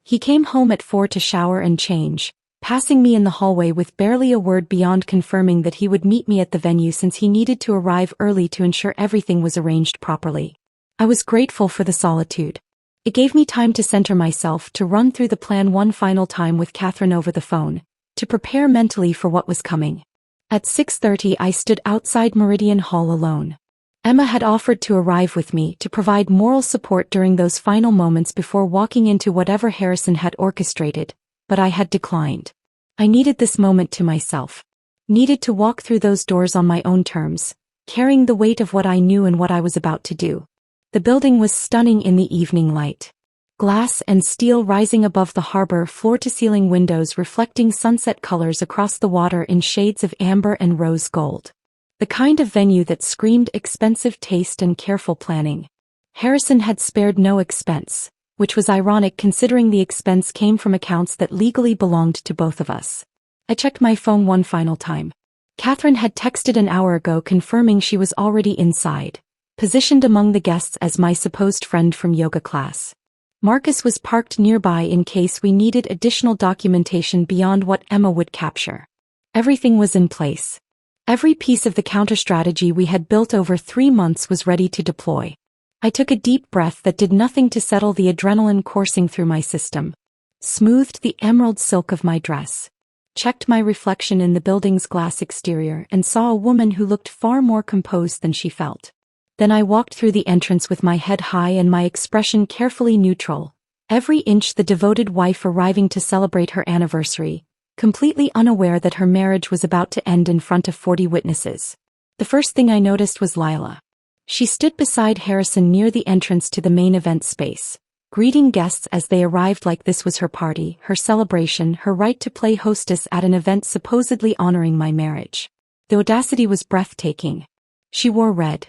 He came home at 4 to shower and change, passing me in the hallway with barely a word beyond confirming that he would meet me at the venue since he needed to arrive early to ensure everything was arranged properly. I was grateful for the solitude. It gave me time to center myself, to run through the plan one final time with Catherine over the phone, to prepare mentally for what was coming. At 6:30 I stood outside Meridian Hall alone. Emma had offered to arrive with me to provide moral support during those final moments before walking into whatever Harrison had orchestrated, but I had declined. I needed this moment to myself. Needed to walk through those doors on my own terms, carrying the weight of what I knew and what I was about to do. The building was stunning in the evening light. Glass and steel rising above the harbor, floor-to-ceiling windows reflecting sunset colors across the water in shades of amber and rose gold. The kind of venue that screamed expensive taste and careful planning. Harrison had spared no expense, which was ironic considering the expense came from accounts that legally belonged to both of us. I checked my phone one final time. Catherine had texted an hour ago confirming she was already inside, positioned among the guests as my supposed friend from yoga class. Marcus was parked nearby in case we needed additional documentation beyond what Emma would capture. Everything was in place. Every piece of the counter-strategy we had built over 3 months was ready to deploy. I took a deep breath that did nothing to settle the adrenaline coursing through my system. Smoothed the emerald silk of my dress. Checked my reflection in the building's glass exterior and saw a woman who looked far more composed than she felt. Then I walked through the entrance with my head high and my expression carefully neutral, every inch the devoted wife arriving to celebrate her anniversary, completely unaware that her marriage was about to end in front of 40 witnesses. The first thing I noticed was Lila. She stood beside Harrison near the entrance to the main event space, greeting guests as they arrived like this was her party, her celebration, her right to play hostess at an event supposedly honoring my marriage. The audacity was breathtaking. She wore red.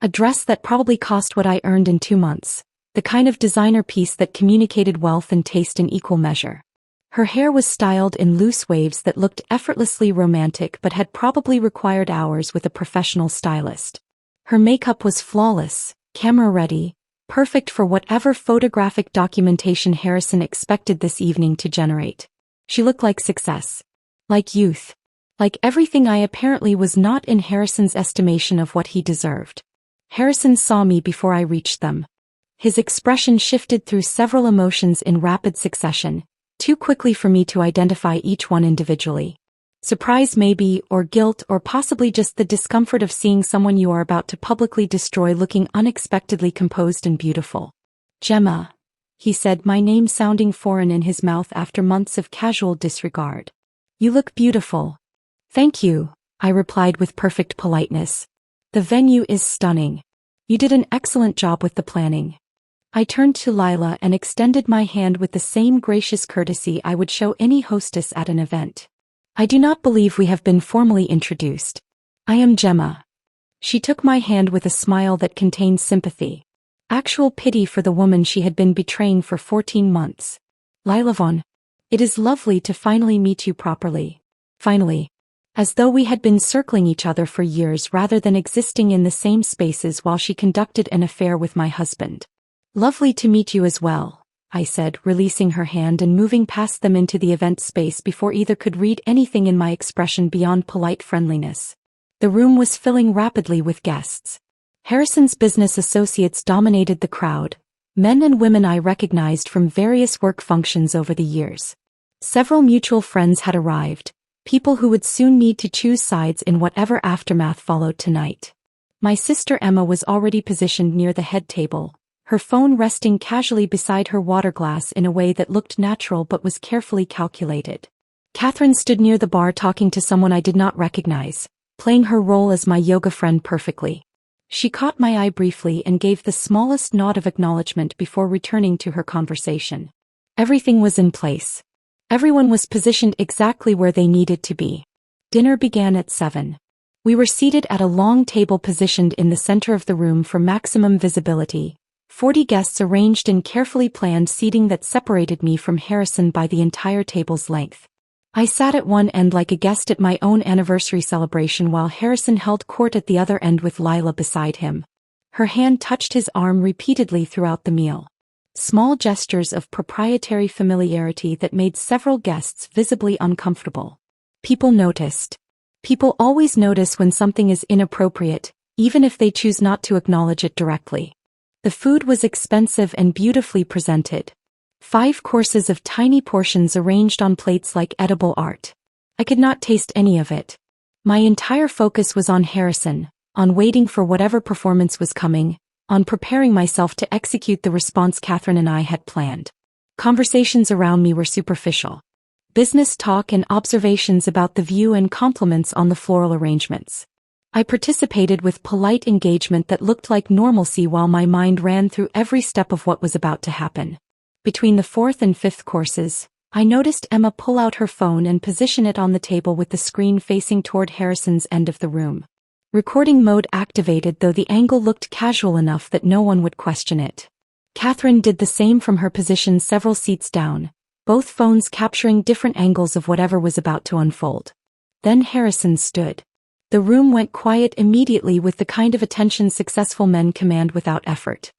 A dress that probably cost what I earned in 2 months, the kind of designer piece that communicated wealth and taste in equal measure. Her hair was styled in loose waves that looked effortlessly romantic but had probably required hours with a professional stylist. Her makeup was flawless, camera-ready, perfect for whatever photographic documentation Harrison expected this evening to generate. She looked like success. Like youth. Like everything I apparently was not in Harrison's estimation of what he deserved. Harrison saw me before I reached them. His expression shifted through several emotions in rapid succession, too quickly for me to identify each one individually. Surprise maybe, or guilt, or possibly just the discomfort of seeing someone you are about to publicly destroy looking unexpectedly composed and beautiful. Gemma, he said, my name sounding foreign in his mouth after months of casual disregard. You look beautiful. Thank you, I replied with perfect politeness. The venue is stunning. You did an excellent job with the planning. I turned to Lila and extended my hand with the same gracious courtesy I would show any hostess at an event. I do not believe we have been formally introduced. I am Gemma. She took my hand with a smile that contained sympathy. Actual pity for the woman she had been betraying for 14 months. Lila Vaughn. It is lovely to finally meet you properly. Finally. As though we had been circling each other for years rather than existing in the same spaces while she conducted an affair with my husband. Lovely to meet you as well, I said, releasing her hand and moving past them into the event space before either could read anything in my expression beyond polite friendliness. The room was filling rapidly with guests. Harrison's business associates dominated the crowd, men and women I recognized from various work functions over the years. Several mutual friends had arrived. People who would soon need to choose sides in whatever aftermath followed tonight. My sister Emma was already positioned near the head table, her phone resting casually beside her water glass in a way that looked natural but was carefully calculated. Catherine stood near the bar talking to someone I did not recognize, playing her role as my yoga friend perfectly. She caught my eye briefly and gave the smallest nod of acknowledgement before returning to her conversation. Everything was in place. Everyone was positioned exactly where they needed to be. Dinner began at 7. We were seated at a long table positioned in the center of the room for maximum visibility, 40 guests arranged in carefully planned seating that separated me from Harrison by the entire table's length. I sat at one end like a guest at my own anniversary celebration while Harrison held court at the other end with Lila beside him. Her hand touched his arm repeatedly throughout the meal. Small gestures of proprietary familiarity that made several guests visibly uncomfortable. People noticed. People always notice when something is inappropriate, even if they choose not to acknowledge it directly. The food was expensive and beautifully presented. 5 courses of tiny portions arranged on plates like edible art. I could not taste any of it. My entire focus was on Harrison, on waiting for whatever performance was coming, on preparing myself to execute the response Catherine and I had planned. Conversations around me were superficial. Business talk and observations about the view and compliments on the floral arrangements. I participated with polite engagement that looked like normalcy while my mind ran through every step of what was about to happen. Between the fourth and fifth courses, I noticed Emma pull out her phone and position it on the table with the screen facing toward Harrison's end of the room. Recording mode activated, though the angle looked casual enough that no one would question it. Catherine did the same from her position several seats down, both phones capturing different angles of whatever was about to unfold. Then Harrison stood. The room went quiet immediately with the kind of attention successful men command without effort.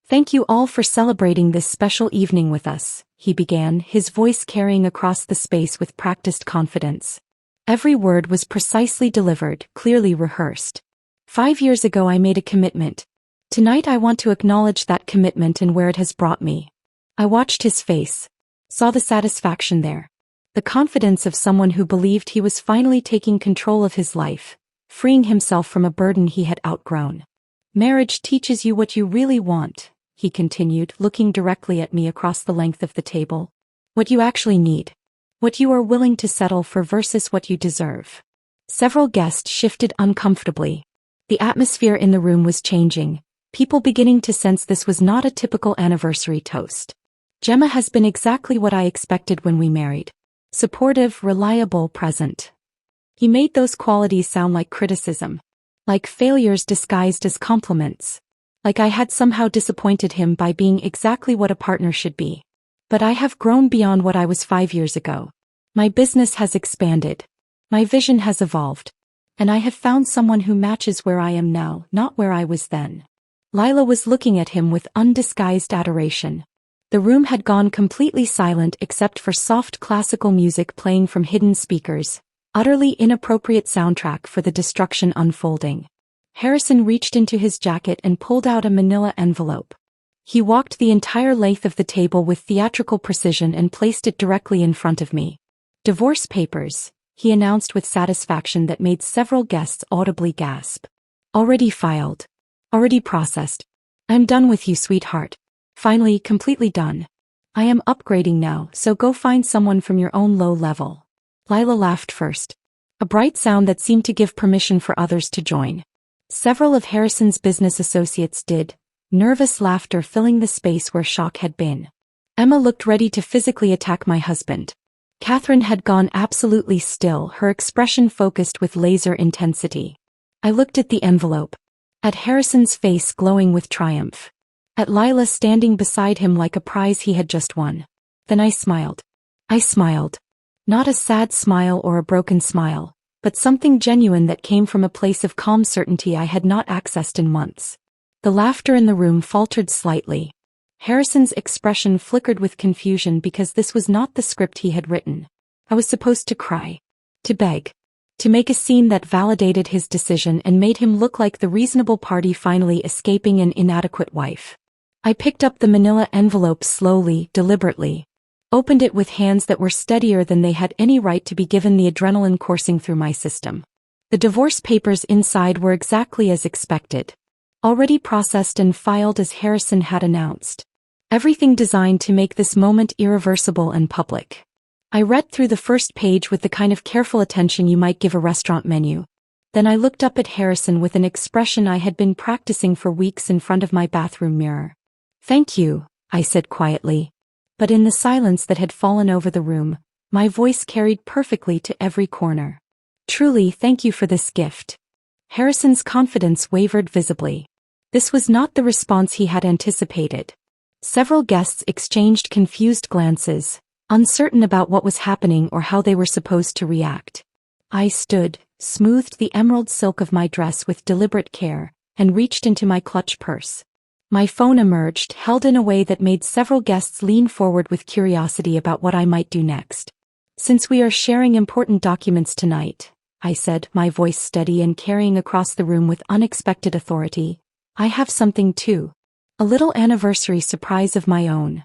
"Thank you all for celebrating this special evening with us," he began, his voice carrying across the space with practiced confidence. Every word was precisely delivered, clearly rehearsed. 5 years ago I made a commitment. Tonight I want to acknowledge that commitment and where it has brought me. I watched his face. Saw the satisfaction there. The confidence of someone who believed he was finally taking control of his life, freeing himself from a burden he had outgrown. "Marriage teaches you what you really want," he continued, looking directly at me across the length of the table. "What you actually need. What you are willing to settle for versus what you deserve." Several guests shifted uncomfortably. The atmosphere in the room was changing, people beginning to sense this was not a typical anniversary toast. "Gemma has been exactly what I expected when we married. Supportive, reliable, present." He made those qualities sound like criticism. Like failures disguised as compliments. Like I had somehow disappointed him by being exactly what a partner should be. But I have grown beyond what I was 5 years ago. My business has expanded. My vision has evolved. And I have found someone who matches where I am now, not where I was then. Lila was looking at him with undisguised adoration. The room had gone completely silent except for soft classical music playing from hidden speakers. Utterly inappropriate soundtrack for the destruction unfolding. Harrison reached into his jacket and pulled out a manila envelope. He walked the entire length of the table with theatrical precision and placed it directly in front of me. "Divorce papers," he announced with satisfaction that made several guests audibly gasp. "Already filed. Already processed. I'm done with you, sweetheart. Finally, completely done. I am upgrading now, so go find someone from your own low level." Lila laughed first. A bright sound that seemed to give permission for others to join. Several of Harrison's business associates did, nervous laughter filling the space where shock had been. Emma looked ready to physically attack my husband. Catherine had gone absolutely still, her expression focused with laser intensity. I looked at the envelope. At Harrison's face glowing with triumph. At Lila standing beside him like a prize he had just won. Then I smiled. I smiled. Not a sad smile or a broken smile, but something genuine that came from a place of calm certainty I had not accessed in months. The laughter in the room faltered slightly. Harrison's expression flickered with confusion because this was not the script he had written. I was supposed to cry. To beg. To make a scene that validated his decision and made him look like the reasonable party finally escaping an inadequate wife. I picked up the manila envelope slowly, deliberately. Opened it with hands that were steadier than they had any right to be given the adrenaline coursing through my system. The divorce papers inside were exactly as expected. Already processed and filed as Harrison had announced. Everything designed to make this moment irreversible and public. I read through the first page with the kind of careful attention you might give a restaurant menu. Then I looked up at Harrison with an expression I had been practicing for weeks in front of my bathroom mirror. "Thank you," I said quietly. But in the silence that had fallen over the room, my voice carried perfectly to every corner. "Truly, thank you for this gift." Harrison's confidence wavered visibly. This was not the response he had anticipated. Several guests exchanged confused glances, uncertain about what was happening or how they were supposed to react. I stood, smoothed the emerald silk of my dress with deliberate care, and reached into my clutch purse. My phone emerged, held in a way that made several guests lean forward with curiosity about what I might do next. "Since we are sharing important documents tonight," I said, my voice steady and carrying across the room with unexpected authority, "I have something too. A little anniversary surprise of my own."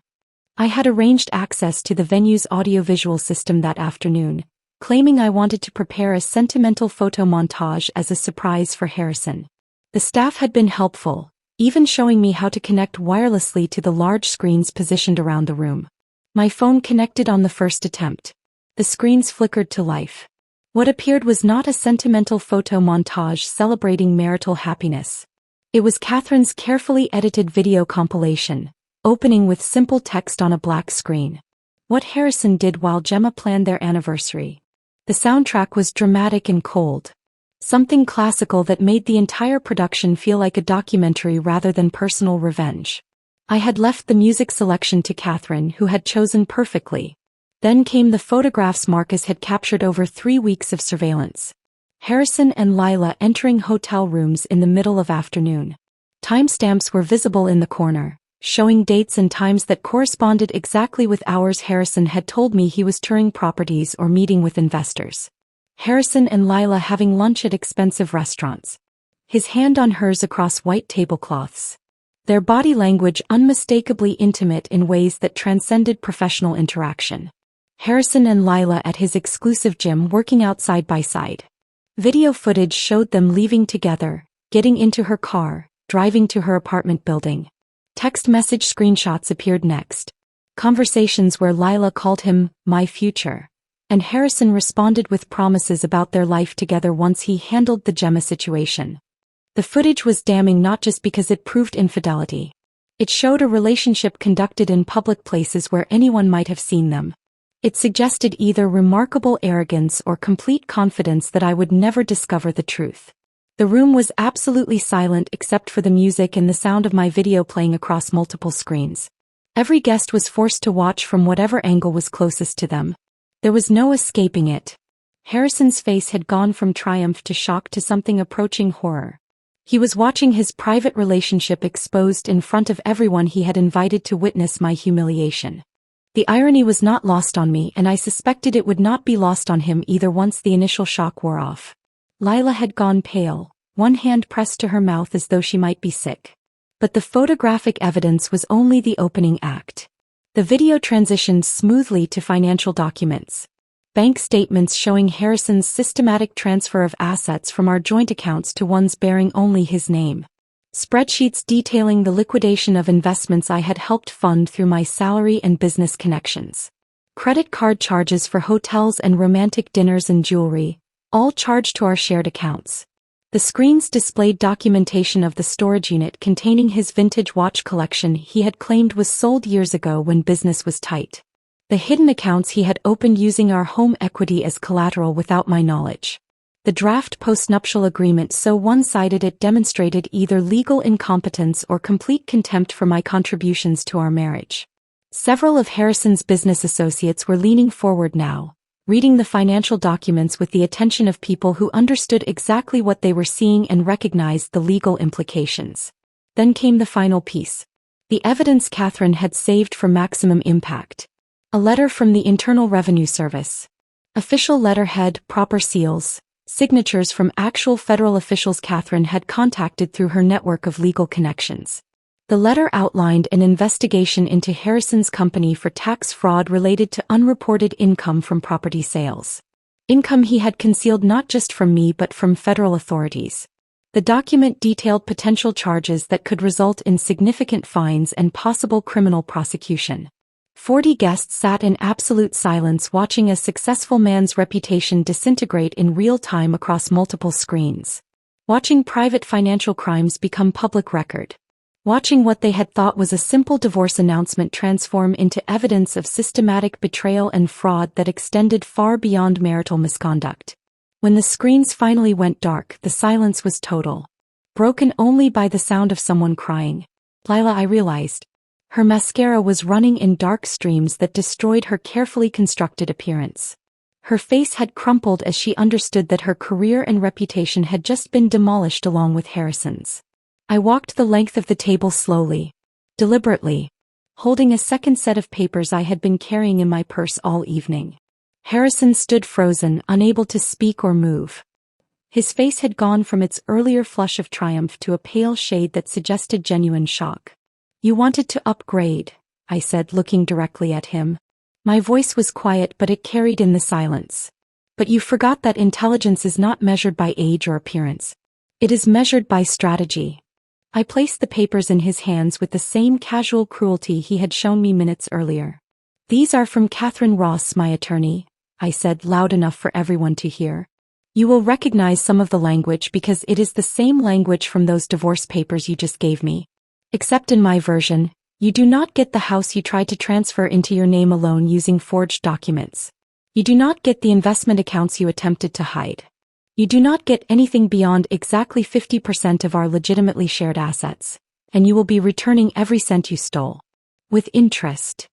I had arranged access to the venue's audiovisual system that afternoon, claiming I wanted to prepare a sentimental photo montage as a surprise for Harrison. The staff had been helpful, even showing me how to connect wirelessly to the large screens positioned around the room. My phone connected on the first attempt. The screens flickered to life. What appeared was not a sentimental photo montage celebrating marital happiness. It was Catherine's carefully edited video compilation, opening with simple text on a black screen. What Harrison did while Gemma planned their anniversary. The soundtrack was dramatic and cold. Something classical that made the entire production feel like a documentary rather than personal revenge. I had left the music selection to Catherine, who had chosen perfectly. Then came the photographs Marcus had captured over 3 weeks of surveillance. Harrison and Lila entering hotel rooms in the middle of afternoon. Timestamps were visible in the corner, showing dates and times that corresponded exactly with hours Harrison had told me he was touring properties or meeting with investors. Harrison and Lila having lunch at expensive restaurants. His hand on hers across white tablecloths. Their body language unmistakably intimate in ways that transcended professional interaction. Harrison and Lila at his exclusive gym working out side by side. Video footage showed them leaving together, getting into her car, driving to her apartment building. Text message screenshots appeared next. Conversations where Lila called him, "my future," and Harrison responded with promises about their life together once he handled the Gemma situation. The footage was damning not just because it proved infidelity. It showed a relationship conducted in public places where anyone might have seen them. It suggested either remarkable arrogance or complete confidence that I would never discover the truth. The room was absolutely silent except for the music and the sound of my video playing across multiple screens. Every guest was forced to watch from whatever angle was closest to them. There was no escaping it. Harrison's face had gone from triumph to shock to something approaching horror. He was watching his private relationship exposed in front of everyone he had invited to witness my humiliation. The irony was not lost on me, and I suspected it would not be lost on him either once the initial shock wore off. Lila had gone pale, one hand pressed to her mouth as though she might be sick. But the photographic evidence was only the opening act. The video transitioned smoothly to financial documents. Bank statements showing Harrison's systematic transfer of assets from our joint accounts to ones bearing only his name. Spreadsheets detailing the liquidation of investments I had helped fund through my salary and business connections. Credit card charges for hotels and romantic dinners and jewelry, all charged to our shared accounts. The screens displayed documentation of the storage unit containing his vintage watch collection he had claimed was sold years ago when business was tight. The hidden accounts he had opened using our home equity as collateral without my knowledge. The draft postnuptial agreement so one-sided it demonstrated either legal incompetence or complete contempt for my contributions to our marriage. Several of Harrison's business associates were leaning forward now, reading the financial documents with the attention of people who understood exactly what they were seeing and recognized the legal implications. Then came the final piece. The evidence Catherine had saved for maximum impact. A letter from the Internal Revenue Service. Official letterhead, proper seals. Signatures from actual federal officials Catherine had contacted through her network of legal connections. The letter outlined an investigation into Harrison's company for tax fraud related to unreported income from property sales. Income he had concealed not just from me but from federal authorities. The document detailed potential charges that could result in significant fines and possible criminal prosecution. 40 guests sat in absolute silence watching a successful man's reputation disintegrate in real time across multiple screens. Watching private financial crimes become public record. Watching what they had thought was a simple divorce announcement transform into evidence of systematic betrayal and fraud that extended far beyond marital misconduct. When the screens finally went dark, the silence was total. Broken only by the sound of someone crying. Lila, I realized. Her mascara was running in dark streams that destroyed her carefully constructed appearance. Her face had crumpled as she understood that her career and reputation had just been demolished along with Harrison's. I walked the length of the table slowly, deliberately, holding a second set of papers I had been carrying in my purse all evening. Harrison stood frozen, unable to speak or move. His face had gone from its earlier flush of triumph to a pale shade that suggested genuine shock. You wanted to upgrade, I said, looking directly at him. My voice was quiet but it carried in the silence. But you forgot that intelligence is not measured by age or appearance. It is measured by strategy. I placed the papers in his hands with the same casual cruelty he had shown me minutes earlier. These are from Catherine Ross, my attorney, I said loud enough for everyone to hear. You will recognize some of the language because it is the same language from those divorce papers you just gave me. Except in my version, you do not get the house you tried to transfer into your name alone using forged documents. You do not get the investment accounts you attempted to hide. You do not get anything beyond exactly 50% of our legitimately shared assets, and you will be returning every cent you stole. With interest.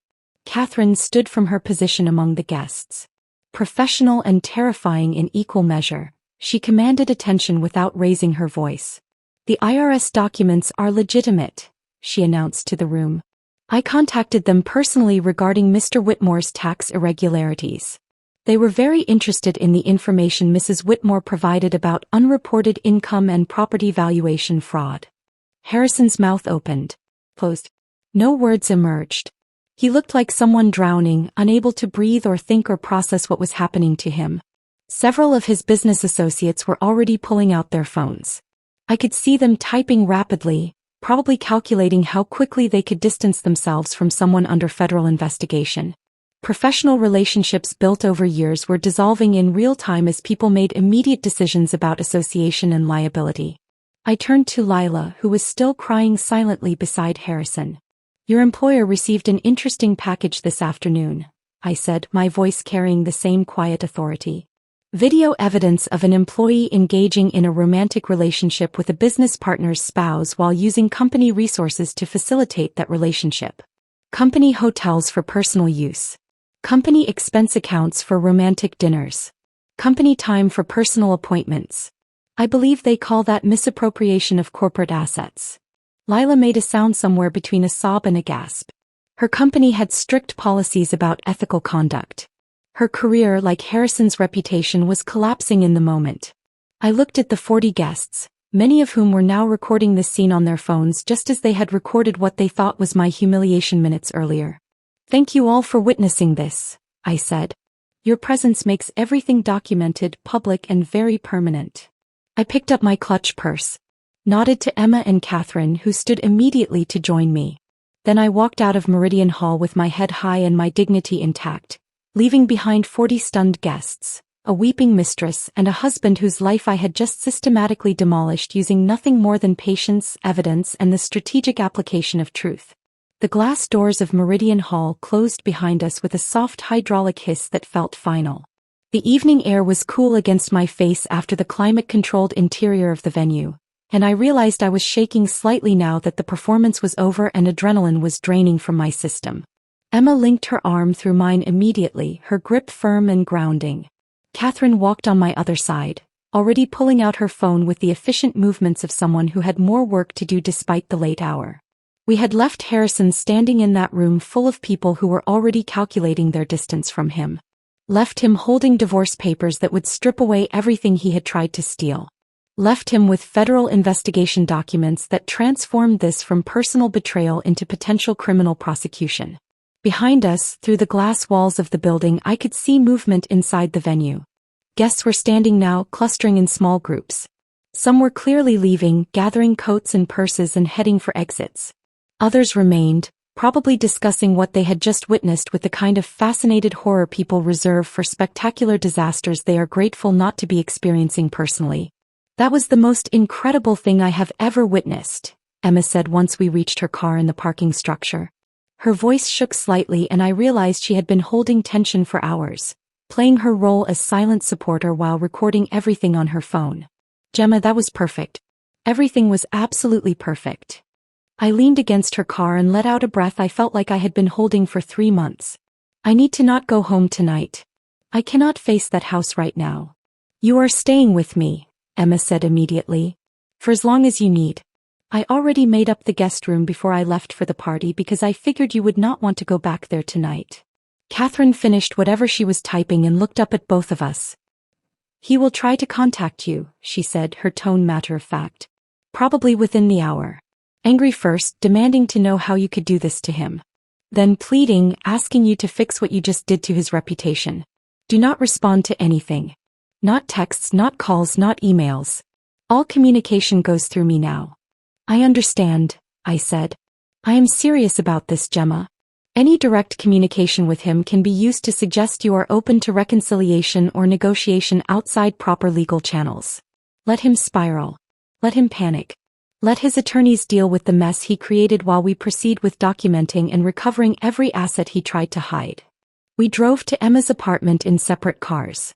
Catherine stood from her position among the guests. Professional and terrifying in equal measure, she commanded attention without raising her voice. The IRS documents are legitimate, she announced to the room. I contacted them personally regarding Mr. Whitmore's tax irregularities. They were very interested in the information Mrs. Whitmore provided about unreported income and property valuation fraud. Harrison's mouth opened, closed. No words emerged. He looked like someone drowning, unable to breathe or think or process what was happening to him. Several of his business associates were already pulling out their phones. I could see them typing rapidly, probably calculating how quickly they could distance themselves from someone under federal investigation. Professional relationships built over years were dissolving in real time as people made immediate decisions about association and liability. I turned to Lila, who was still crying silently beside Harrison. Your employer received an interesting package this afternoon, I said, my voice carrying the same quiet authority. Video evidence of an employee engaging in a romantic relationship with a business partner's spouse while using company resources to facilitate that relationship. Company hotels for personal use. Company expense accounts for romantic dinners. Company time for personal appointments. I believe they call that misappropriation of corporate assets. Lila made a sound somewhere between a sob and a gasp. Her company had strict policies about ethical conduct. Her career, like Harrison's reputation, was collapsing in the moment. I looked at the 40 guests, many of whom were now recording this scene on their phones just as they had recorded what they thought was my humiliation minutes earlier. Thank you all for witnessing this, I said. Your presence makes everything documented, public, and very permanent. I picked up my clutch purse, nodded to Emma and Catherine, who stood immediately to join me. Then I walked out of Meridian Hall with my head high and my dignity intact, leaving behind 40 stunned guests, a weeping mistress, and a husband whose life I had just systematically demolished using nothing more than patience, evidence, and the strategic application of truth. The glass doors of Meridian Hall closed behind us with a soft hydraulic hiss that felt final. The evening air was cool against my face after the climate-controlled interior of the venue, and I realized I was shaking slightly now that the performance was over and adrenaline was draining from my system. Emma linked her arm through mine immediately, her grip firm and grounding. Catherine walked on my other side, already pulling out her phone with the efficient movements of someone who had more work to do despite the late hour. We had left Harrison standing in that room full of people who were already calculating their distance from him. Left him holding divorce papers that would strip away everything he had tried to steal. Left him with federal investigation documents that transformed this from personal betrayal into potential criminal prosecution. Behind us, through the glass walls of the building, I could see movement inside the venue. Guests were standing now, clustering in small groups. Some were clearly leaving, gathering coats and purses and heading for exits. Others remained, probably discussing what they had just witnessed with the kind of fascinated horror people reserve for spectacular disasters they are grateful not to be experiencing personally. That was the most incredible thing I have ever witnessed, Emma said once we reached her car in the parking structure. Her voice shook slightly and I realized she had been holding tension for hours, playing her role as silent supporter while recording everything on her phone. Gemma, that was perfect. Everything was absolutely perfect. I leaned against her car and let out a breath I felt like I had been holding for 3 months. I need to not go home tonight. I cannot face that house right now. You are staying with me, Emma said immediately. For as long as you need. I already made up the guest room before I left for the party because I figured you would not want to go back there tonight. Catherine finished whatever she was typing and looked up at both of us. He will try to contact you, she said, her tone matter-of-fact. Probably within the hour. Angry first, demanding to know how you could do this to him. Then pleading, asking you to fix what you just did to his reputation. Do not respond to anything. Not texts, not calls, not emails. All communication goes through me now. I understand, I said. I am serious about this, Gemma. Any direct communication with him can be used to suggest you are open to reconciliation or negotiation outside proper legal channels. Let him spiral. Let him panic. Let his attorneys deal with the mess he created while we proceed with documenting and recovering every asset he tried to hide. We drove to Emma's apartment in separate cars.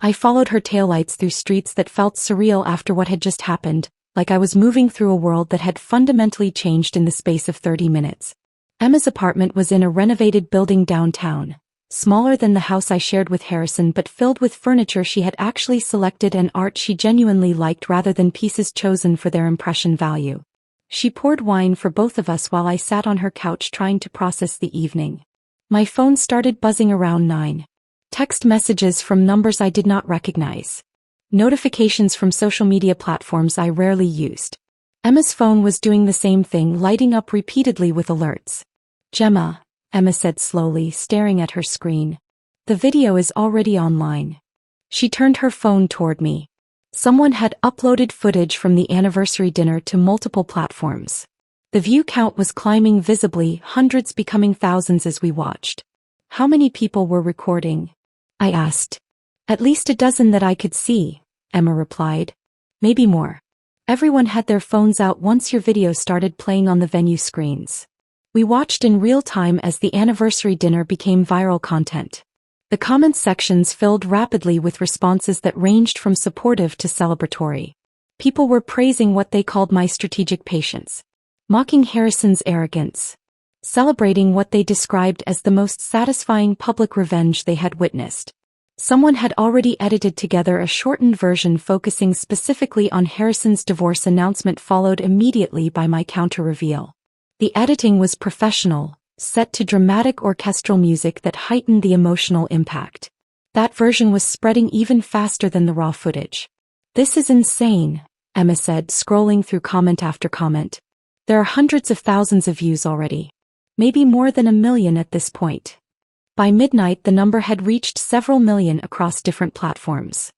I followed her taillights through streets that felt surreal after what had just happened, like I was moving through a world that had fundamentally changed in the space of 30 minutes. Emma's apartment was in a renovated building downtown, smaller than the house I shared with Harrison but filled with furniture she had actually selected and art she genuinely liked rather than pieces chosen for their impression value. She poured wine for both of us while I sat on her couch trying to process the evening. My phone started buzzing around 9. Text messages from numbers I did not recognize. Notifications from social media platforms I rarely used. Emma's phone was doing the same thing, lighting up repeatedly with alerts. "Gemma," Emma said slowly, staring at her screen. "The video is already online." She turned her phone toward me. Someone had uploaded footage from the anniversary dinner to multiple platforms. The view count was climbing visibly, hundreds becoming thousands as we watched. "How many people were recording?" I asked. "At least a dozen that I could see," Emma replied. "Maybe more. Everyone had their phones out once your video started playing on the venue screens." We watched in real time as the anniversary dinner became viral content. The comment sections filled rapidly with responses that ranged from supportive to celebratory. People were praising what they called my strategic patience, mocking Harrison's arrogance, celebrating what they described as the most satisfying public revenge they had witnessed. Someone had already edited together a shortened version focusing specifically on Harrison's divorce announcement, followed immediately by my counter-reveal. The editing was professional, set to dramatic orchestral music that heightened the emotional impact. That version was spreading even faster than the raw footage. "This is insane," Emma said, scrolling through comment after comment. "There are hundreds of thousands of views already. Maybe more than 1 million at this point." By midnight, the number had reached several million across different platforms.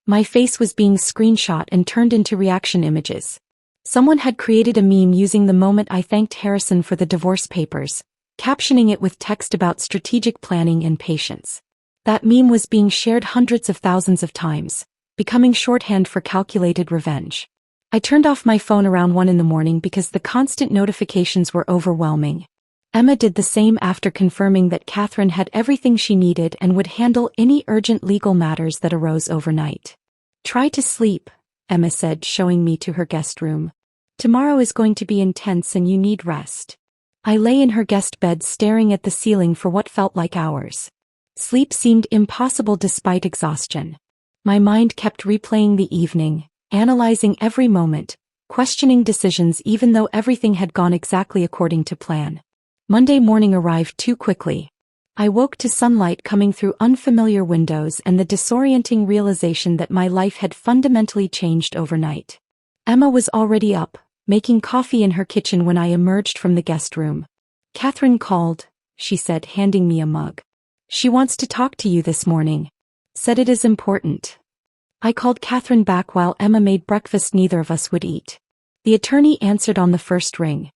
My face was being screenshot and turned into reaction images. Someone had created a meme using the moment I thanked Harrison for the divorce papers, captioning it with text about strategic planning and patience. That meme was being shared hundreds of thousands of times, becoming shorthand for calculated revenge. I turned off my phone around 1 in the morning because the constant notifications were overwhelming. Emma did the same after confirming that Catherine had everything she needed and would handle any urgent legal matters that arose overnight. "Try to sleep," Emma said, showing me to her guest room. "Tomorrow is going to be intense and you need rest." I lay in her guest bed staring at the ceiling for what felt like hours. Sleep seemed impossible despite exhaustion. My mind kept replaying the evening, analyzing every moment, questioning decisions even though everything had gone exactly according to plan. Monday morning arrived too quickly. I woke to sunlight coming through unfamiliar windows and the disorienting realization that my life had fundamentally changed overnight. Emma was already up, making coffee in her kitchen when I emerged from the guest room. "Catherine called," she said, handing me a mug. "She wants to talk to you this morning. Said it is important." I called Catherine back while Emma made breakfast neither of us would eat. The attorney answered on the first ring.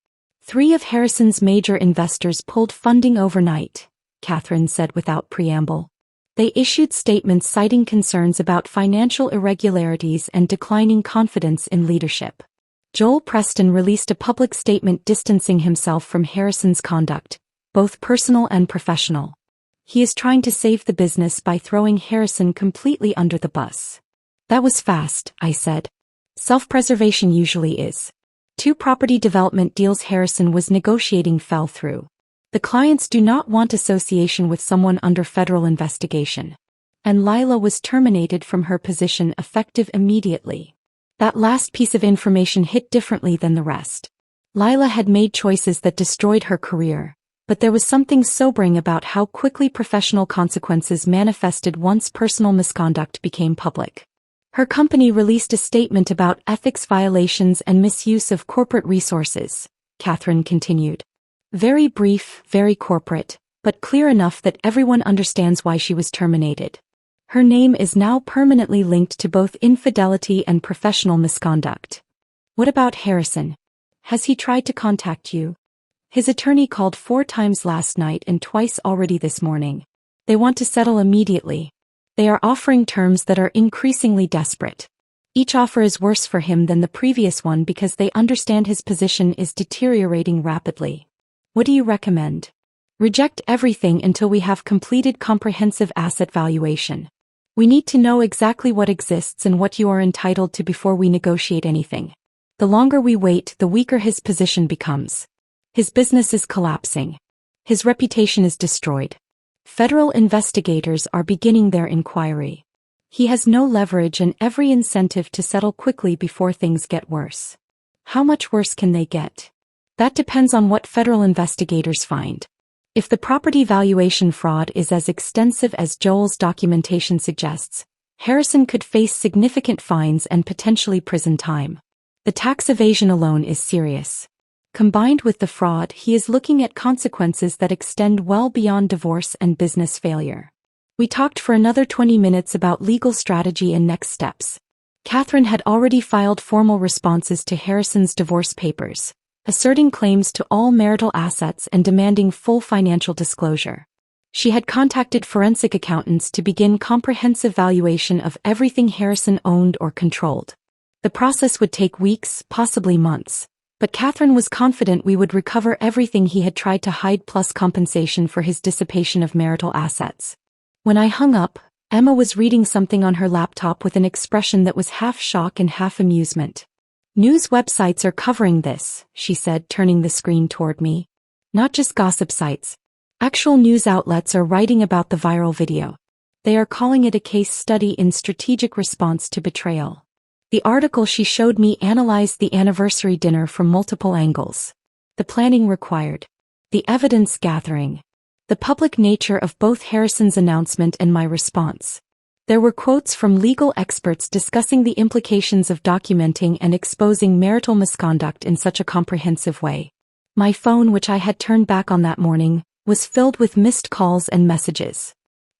3 of Harrison's major investors pulled funding overnight, Catherine said without preamble. They issued statements citing concerns about financial irregularities and declining confidence in leadership. Joel Preston released a public statement distancing himself from Harrison's conduct, both personal and professional. He is trying to save the business by throwing Harrison completely under the bus. That was fast, I said. Self-preservation usually is. 2 property development deals Harrison was negotiating fell through. The clients do not want association with someone under federal investigation. And Lila was terminated from her position effective immediately. That last piece of information hit differently than the rest. Lila had made choices that destroyed her career, but there was something sobering about how quickly professional consequences manifested once personal misconduct became public. Her company released a statement about ethics violations and misuse of corporate resources, Catherine continued. Very brief, very corporate, but clear enough that everyone understands why she was terminated. Her name is now permanently linked to both infidelity and professional misconduct. What about Harrison? Has he tried to contact you? His attorney called 4 times last night and twice already this morning. They want to settle immediately. They are offering terms that are increasingly desperate. Each offer is worse for him than the previous one because they understand his position is deteriorating rapidly. What do you recommend? Reject everything until we have completed comprehensive asset valuation. We need to know exactly what exists and what you are entitled to before we negotiate anything. The longer we wait, the weaker his position becomes. His business is collapsing. His reputation is destroyed. Federal investigators are beginning their inquiry. He has no leverage and every incentive to settle quickly before things get worse. How much worse can they get? That depends on what federal investigators find. If the property valuation fraud is as extensive as Joel's documentation suggests, Harrison could face significant fines and potentially prison time. The tax evasion alone is serious. Combined with the fraud, he is looking at consequences that extend well beyond divorce and business failure. We talked for another 20 minutes about legal strategy and next steps. Catherine had already filed formal responses to Harrison's divorce papers, asserting claims to all marital assets and demanding full financial disclosure. She had contacted forensic accountants to begin comprehensive valuation of everything Harrison owned or controlled. The process would take weeks, possibly months, but Catherine was confident we would recover everything he had tried to hide plus compensation for his dissipation of marital assets. When I hung up, Emma was reading something on her laptop with an expression that was half shock and half amusement. News websites are covering this, she said, turning the screen toward me. Not just gossip sites. Actual news outlets are writing about the viral video. They are calling it a case study in strategic response to betrayal. The article she showed me analyzed the anniversary dinner from multiple angles. The planning required. The evidence gathering. The public nature of both Harrison's announcement and my response. There were quotes from legal experts discussing the implications of documenting and exposing marital misconduct in such a comprehensive way. My phone, which I had turned back on that morning, was filled with missed calls and messages.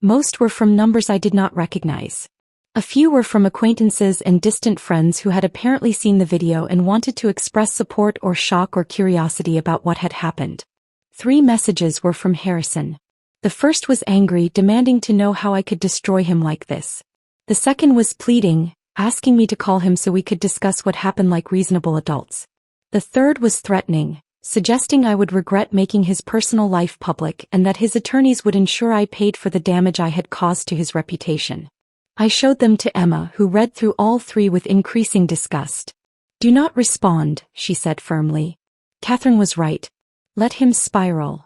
Most were from numbers I did not recognize. A few were from acquaintances and distant friends who had apparently seen the video and wanted to express support or shock or curiosity about what had happened. 3 messages were from Harrison. The first was angry, demanding to know how I could destroy him like this. The second was pleading, asking me to call him so we could discuss what happened like reasonable adults. The third was threatening, suggesting I would regret making his personal life public and that his attorneys would ensure I paid for the damage I had caused to his reputation. I showed them to Emma, who read through all 3 with increasing disgust. Do not respond, she said firmly. Catherine was right. Let him spiral.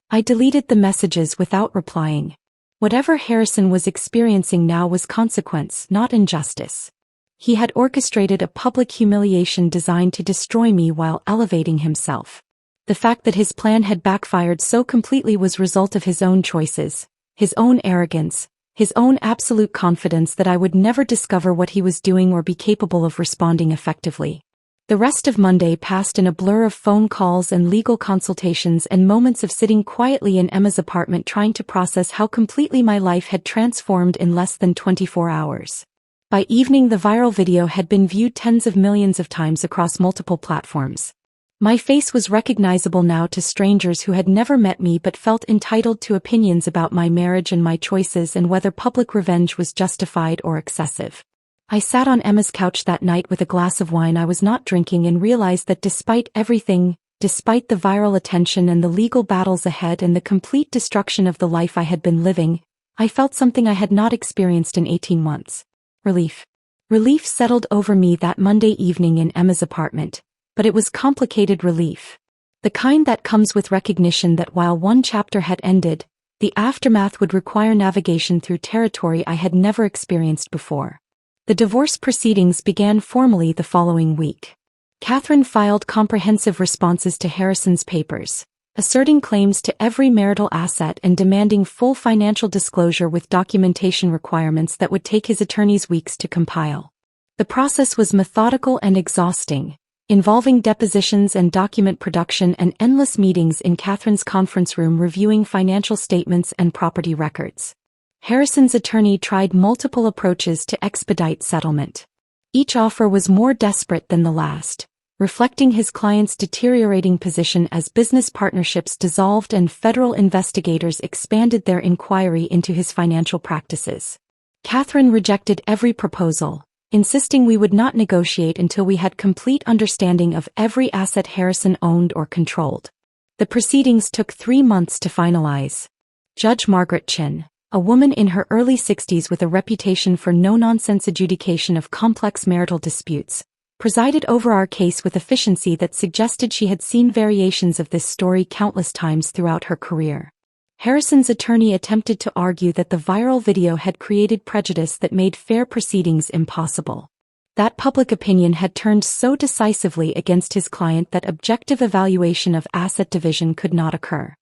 I deleted the messages without replying. Whatever Harrison was experiencing now was consequence, not injustice. He had orchestrated a public humiliation designed to destroy me while elevating himself. The fact that his plan had backfired so completely was result of his own choices, his own arrogance, his own absolute confidence that I would never discover what he was doing or be capable of responding effectively. The rest of Monday passed in a blur of phone calls and legal consultations and moments of sitting quietly in Emma's apartment trying to process how completely my life had transformed in less than 24 hours. By evening, the viral video had been viewed tens of millions of times across multiple platforms. My face was recognizable now to strangers who had never met me but felt entitled to opinions about my marriage and my choices and whether public revenge was justified or excessive. I sat on Emma's couch that night with a glass of wine I was not drinking and realized that despite everything, despite the viral attention and the legal battles ahead and the complete destruction of the life I had been living, I felt something I had not experienced in 18 months. Relief. Relief settled over me that Monday evening in Emma's apartment, but it was complicated relief. The kind that comes with recognition that while one chapter had ended, the aftermath would require navigation through territory I had never experienced before. The divorce proceedings began formally the following week. Catherine filed comprehensive responses to Harrison's papers, asserting claims to every marital asset and demanding full financial disclosure with documentation requirements that would take his attorneys weeks to compile. The process was methodical and exhausting, involving depositions and document production and endless meetings in Catherine's conference room reviewing financial statements and property records. Harrison's attorney tried multiple approaches to expedite settlement. Each offer was more desperate than the last, reflecting his client's deteriorating position as business partnerships dissolved and federal investigators expanded their inquiry into his financial practices. Catherine rejected every proposal, insisting we would not negotiate until we had complete understanding of every asset Harrison owned or controlled. The proceedings took 3 months to finalize. Judge Margaret Chin, a woman in her early 60s with a reputation for no-nonsense adjudication of complex marital disputes, presided over our case with efficiency that suggested she had seen variations of this story countless times throughout her career. Harrison's attorney attempted to argue that the viral video had created prejudice that made fair proceedings impossible. That public opinion had turned so decisively against his client that objective evaluation of asset division could not occur.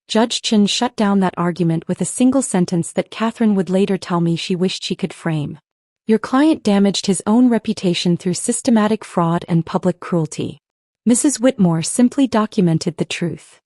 Judge Chin shut down that argument with a single sentence that Catherine would later tell me she wished she could frame. Your client damaged his own reputation through systematic fraud and public cruelty. Mrs. Whitmore simply documented the truth.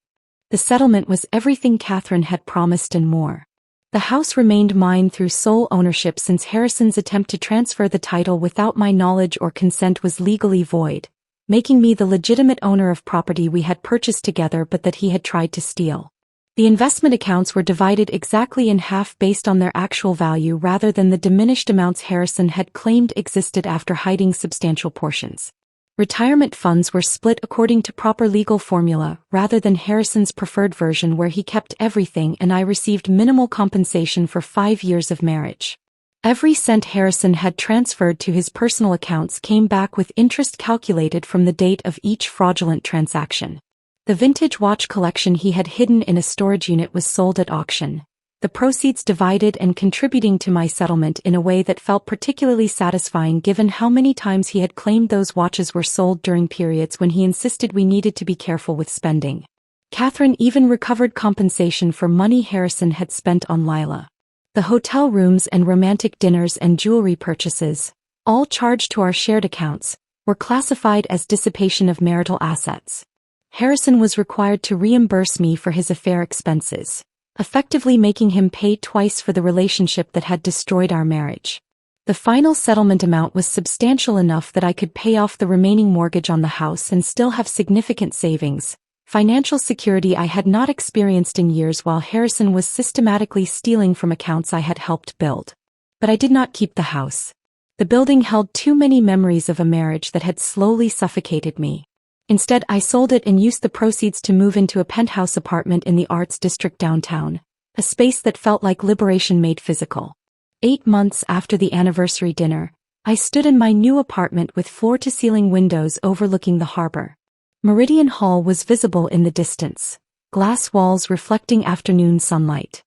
The settlement was everything Catherine had promised and more. The house remained mine through sole ownership since Harrison's attempt to transfer the title without my knowledge or consent was legally void, making me the legitimate owner of property we had purchased together but that he had tried to steal. The investment accounts were divided exactly in half based on their actual value rather than the diminished amounts Harrison had claimed existed after hiding substantial portions. Retirement funds were split according to proper legal formula rather than Harrison's preferred version where he kept everything and I received minimal compensation for 5 years of marriage. Every cent Harrison had transferred to his personal accounts came back with interest calculated from the date of each fraudulent transaction. The vintage watch collection he had hidden in a storage unit was sold at auction, the proceeds divided and contributing to my settlement in a way that felt particularly satisfying given how many times he had claimed those watches were sold during periods when he insisted we needed to be careful with spending. Catherine even recovered compensation for money Harrison had spent on Lila. The hotel rooms and romantic dinners and jewelry purchases, all charged to our shared accounts, were classified as dissipation of marital assets. Harrison was required to reimburse me for his affair expenses, effectively making him pay twice for the relationship that had destroyed our marriage. The final settlement amount was substantial enough that I could pay off the remaining mortgage on the house and still have significant savings, financial security I had not experienced in years while Harrison was systematically stealing from accounts I had helped build. But I did not keep the house. The building held too many memories of a marriage that had slowly suffocated me. Instead, I sold it and used the proceeds to move into a penthouse apartment in the Arts District downtown, a space that felt like liberation made physical. 8 months after the anniversary dinner, I stood in my new apartment with floor-to-ceiling windows overlooking the harbor. Meridian Hall was visible in the distance, glass walls reflecting afternoon sunlight.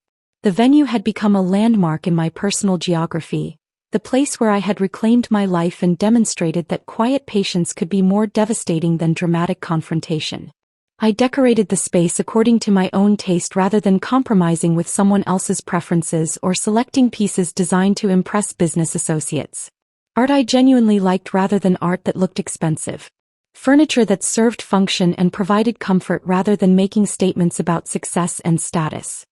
The venue had become a landmark in my personal geography, the place where I had reclaimed my life and demonstrated that quiet patience could be more devastating than dramatic confrontation. I decorated the space according to my own taste rather than compromising with someone else's preferences or selecting pieces designed to impress business associates. Art I genuinely liked rather than art that looked expensive. Furniture that served function and provided comfort rather than making statements about success and status.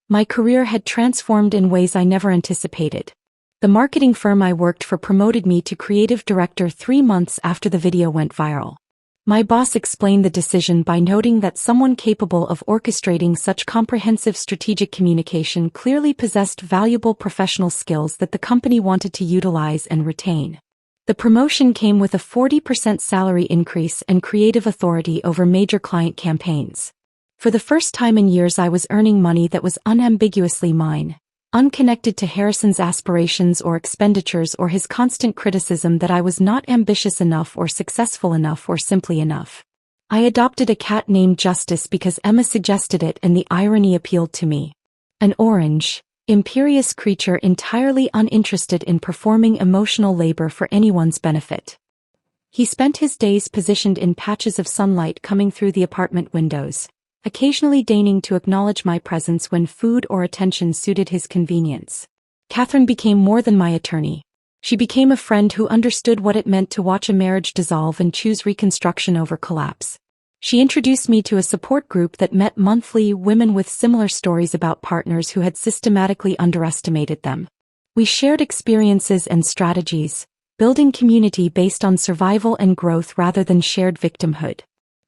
My career had transformed in ways I never anticipated. The marketing firm I worked for promoted me to creative director 3 months after the video went viral. My boss explained the decision by noting that someone capable of orchestrating such comprehensive strategic communication clearly possessed valuable professional skills that the company wanted to utilize and retain. The promotion came with a 40% salary increase and creative authority over major client campaigns. For the first time in years I was earning money that was unambiguously mine, unconnected to Harrison's aspirations or expenditures or his constant criticism that I was not ambitious enough or successful enough or simply enough. I adopted a cat named Justice because Emma suggested it and the irony appealed to me. An orange, imperious creature entirely uninterested in performing emotional labor for anyone's benefit. He spent his days positioned in patches of sunlight coming through the apartment windows, occasionally deigning to acknowledge my presence when food or attention suited his convenience. Catherine became more than my attorney. She became a friend who understood what it meant to watch a marriage dissolve and choose reconstruction over collapse. She introduced me to a support group that met monthly, women with similar stories about partners who had systematically underestimated them. We shared experiences and strategies, building community based on survival and growth rather than shared victimhood.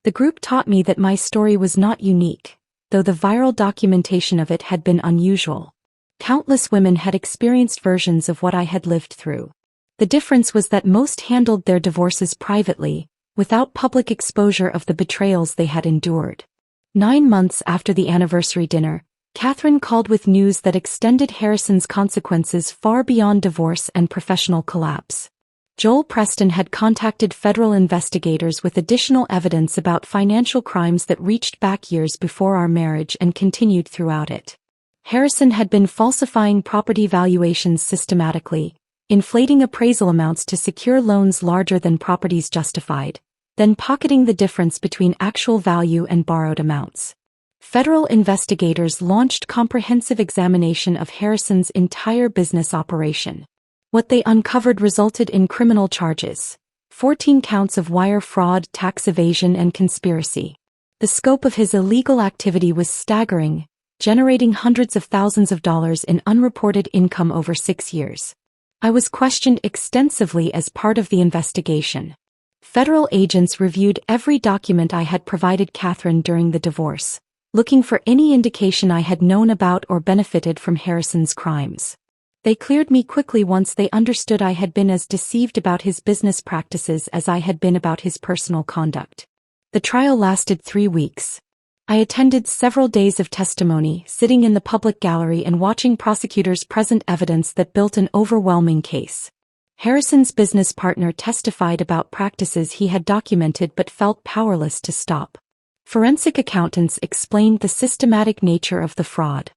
The group taught me that my story was not unique, though the viral documentation of it had been unusual. Countless women had experienced versions of what I had lived through. The difference was that most handled their divorces privately, without public exposure of the betrayals they had endured. 9 months after the anniversary dinner, Catherine called with news that extended Harrison's consequences far beyond divorce and professional collapse. Joel Preston had contacted federal investigators with additional evidence about financial crimes that reached back years before our marriage and continued throughout it. Harrison had been falsifying property valuations systematically, inflating appraisal amounts to secure loans larger than properties justified, then pocketing the difference between actual value and borrowed amounts. Federal investigators launched comprehensive examination of Harrison's entire business operation. What they uncovered resulted in criminal charges: 14 counts of wire fraud, tax evasion, and conspiracy. The scope of his illegal activity was staggering, generating hundreds of thousands of dollars in unreported income over 6 years. I was questioned extensively as part of the investigation. Federal agents reviewed every document I had provided Catherine during the divorce, looking for any indication I had known about or benefited from Harrison's crimes. They cleared me quickly once they understood I had been as deceived about his business practices as I had been about his personal conduct. The trial lasted 3 weeks. I attended several days of testimony, sitting in the public gallery and watching prosecutors present evidence that built an overwhelming case. Harrison's business partner testified about practices he had documented but felt powerless to stop. Forensic accountants explained the systematic nature of the fraud.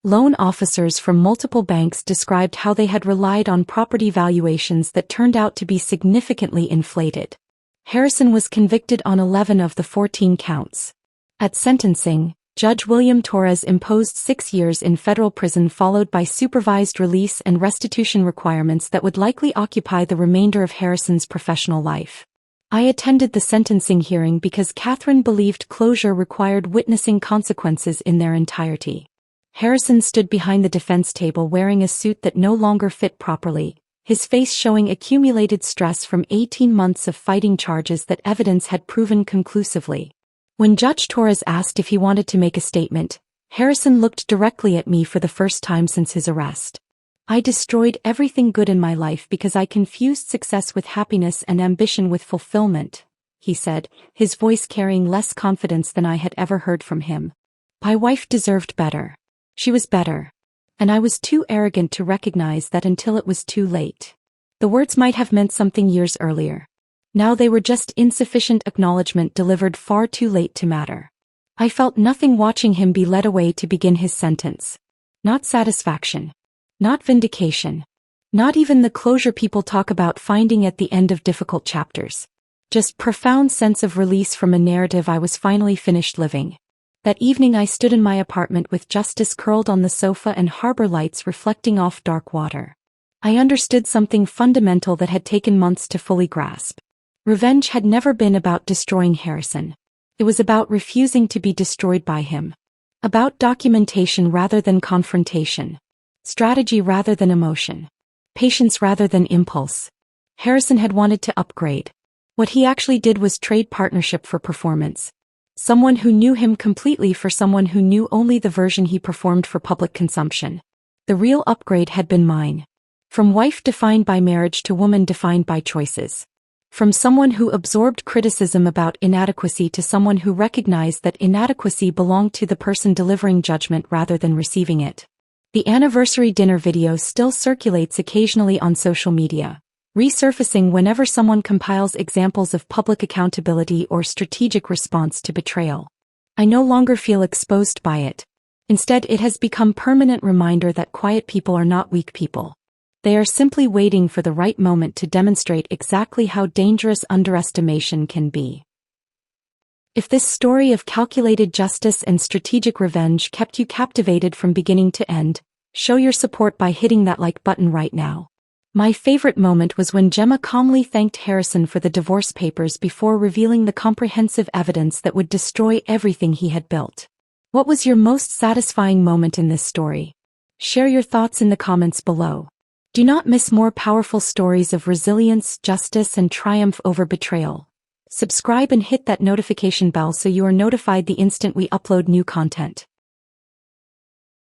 Loan officers from multiple banks described how they had relied on property valuations that turned out to be significantly inflated. Harrison was convicted on 11 of the 14 counts. At sentencing, Judge William Torres imposed 6 years in federal prison followed by supervised release and restitution requirements that would likely occupy the remainder of Harrison's professional life. I attended the sentencing hearing because Catherine believed closure required witnessing consequences in their entirety. Harrison stood behind the defense table wearing a suit that no longer fit properly, his face showing accumulated stress from 18 months of fighting charges that evidence had proven conclusively. When Judge Torres asked if he wanted to make a statement, Harrison looked directly at me for the first time since his arrest. "I destroyed everything good in my life because I confused success with happiness and ambition with fulfillment," he said, his voice carrying less confidence than I had ever heard from him. "My wife deserved better. She was better. And I was too arrogant to recognize that until it was too late." The words might have meant something years earlier. Now they were just insufficient acknowledgement delivered far too late to matter. I felt nothing watching him be led away to begin his sentence. Not satisfaction. Not vindication. Not even the closure people talk about finding at the end of difficult chapters. Just profound sense of release from a narrative I was finally finished living. That evening I stood in my apartment with justice curled on the sofa and harbor lights reflecting off dark water. I understood something fundamental that had taken months to fully grasp. Revenge had never been about destroying Harrison. It was about refusing to be destroyed by him. About documentation rather than confrontation. Strategy rather than emotion. Patience rather than impulse. Harrison had wanted to upgrade. What he actually did was trade partnership for performance. Someone who knew him completely for someone who knew only the version he performed for public consumption. The real upgrade had been mine. From wife defined by marriage to woman defined by choices. From someone who absorbed criticism about inadequacy to someone who recognized that inadequacy belonged to the person delivering judgment rather than receiving it. The anniversary dinner video still circulates occasionally on social media, resurfacing whenever someone compiles examples of public accountability or strategic response to betrayal. I no longer feel exposed by it. Instead, it has become a permanent reminder that quiet people are not weak people. They are simply waiting for the right moment to demonstrate exactly how dangerous underestimation can be. If this story of calculated justice and strategic revenge kept you captivated from beginning to end, show your support by hitting that like button right now. My favorite moment was when Gemma calmly thanked Harrison for the divorce papers before revealing the comprehensive evidence that would destroy everything he had built. What was your most satisfying moment in this story? Share your thoughts in the comments below. Do not miss more powerful stories of resilience, justice, and triumph over betrayal. Subscribe and hit that notification bell so you are notified the instant we upload new content.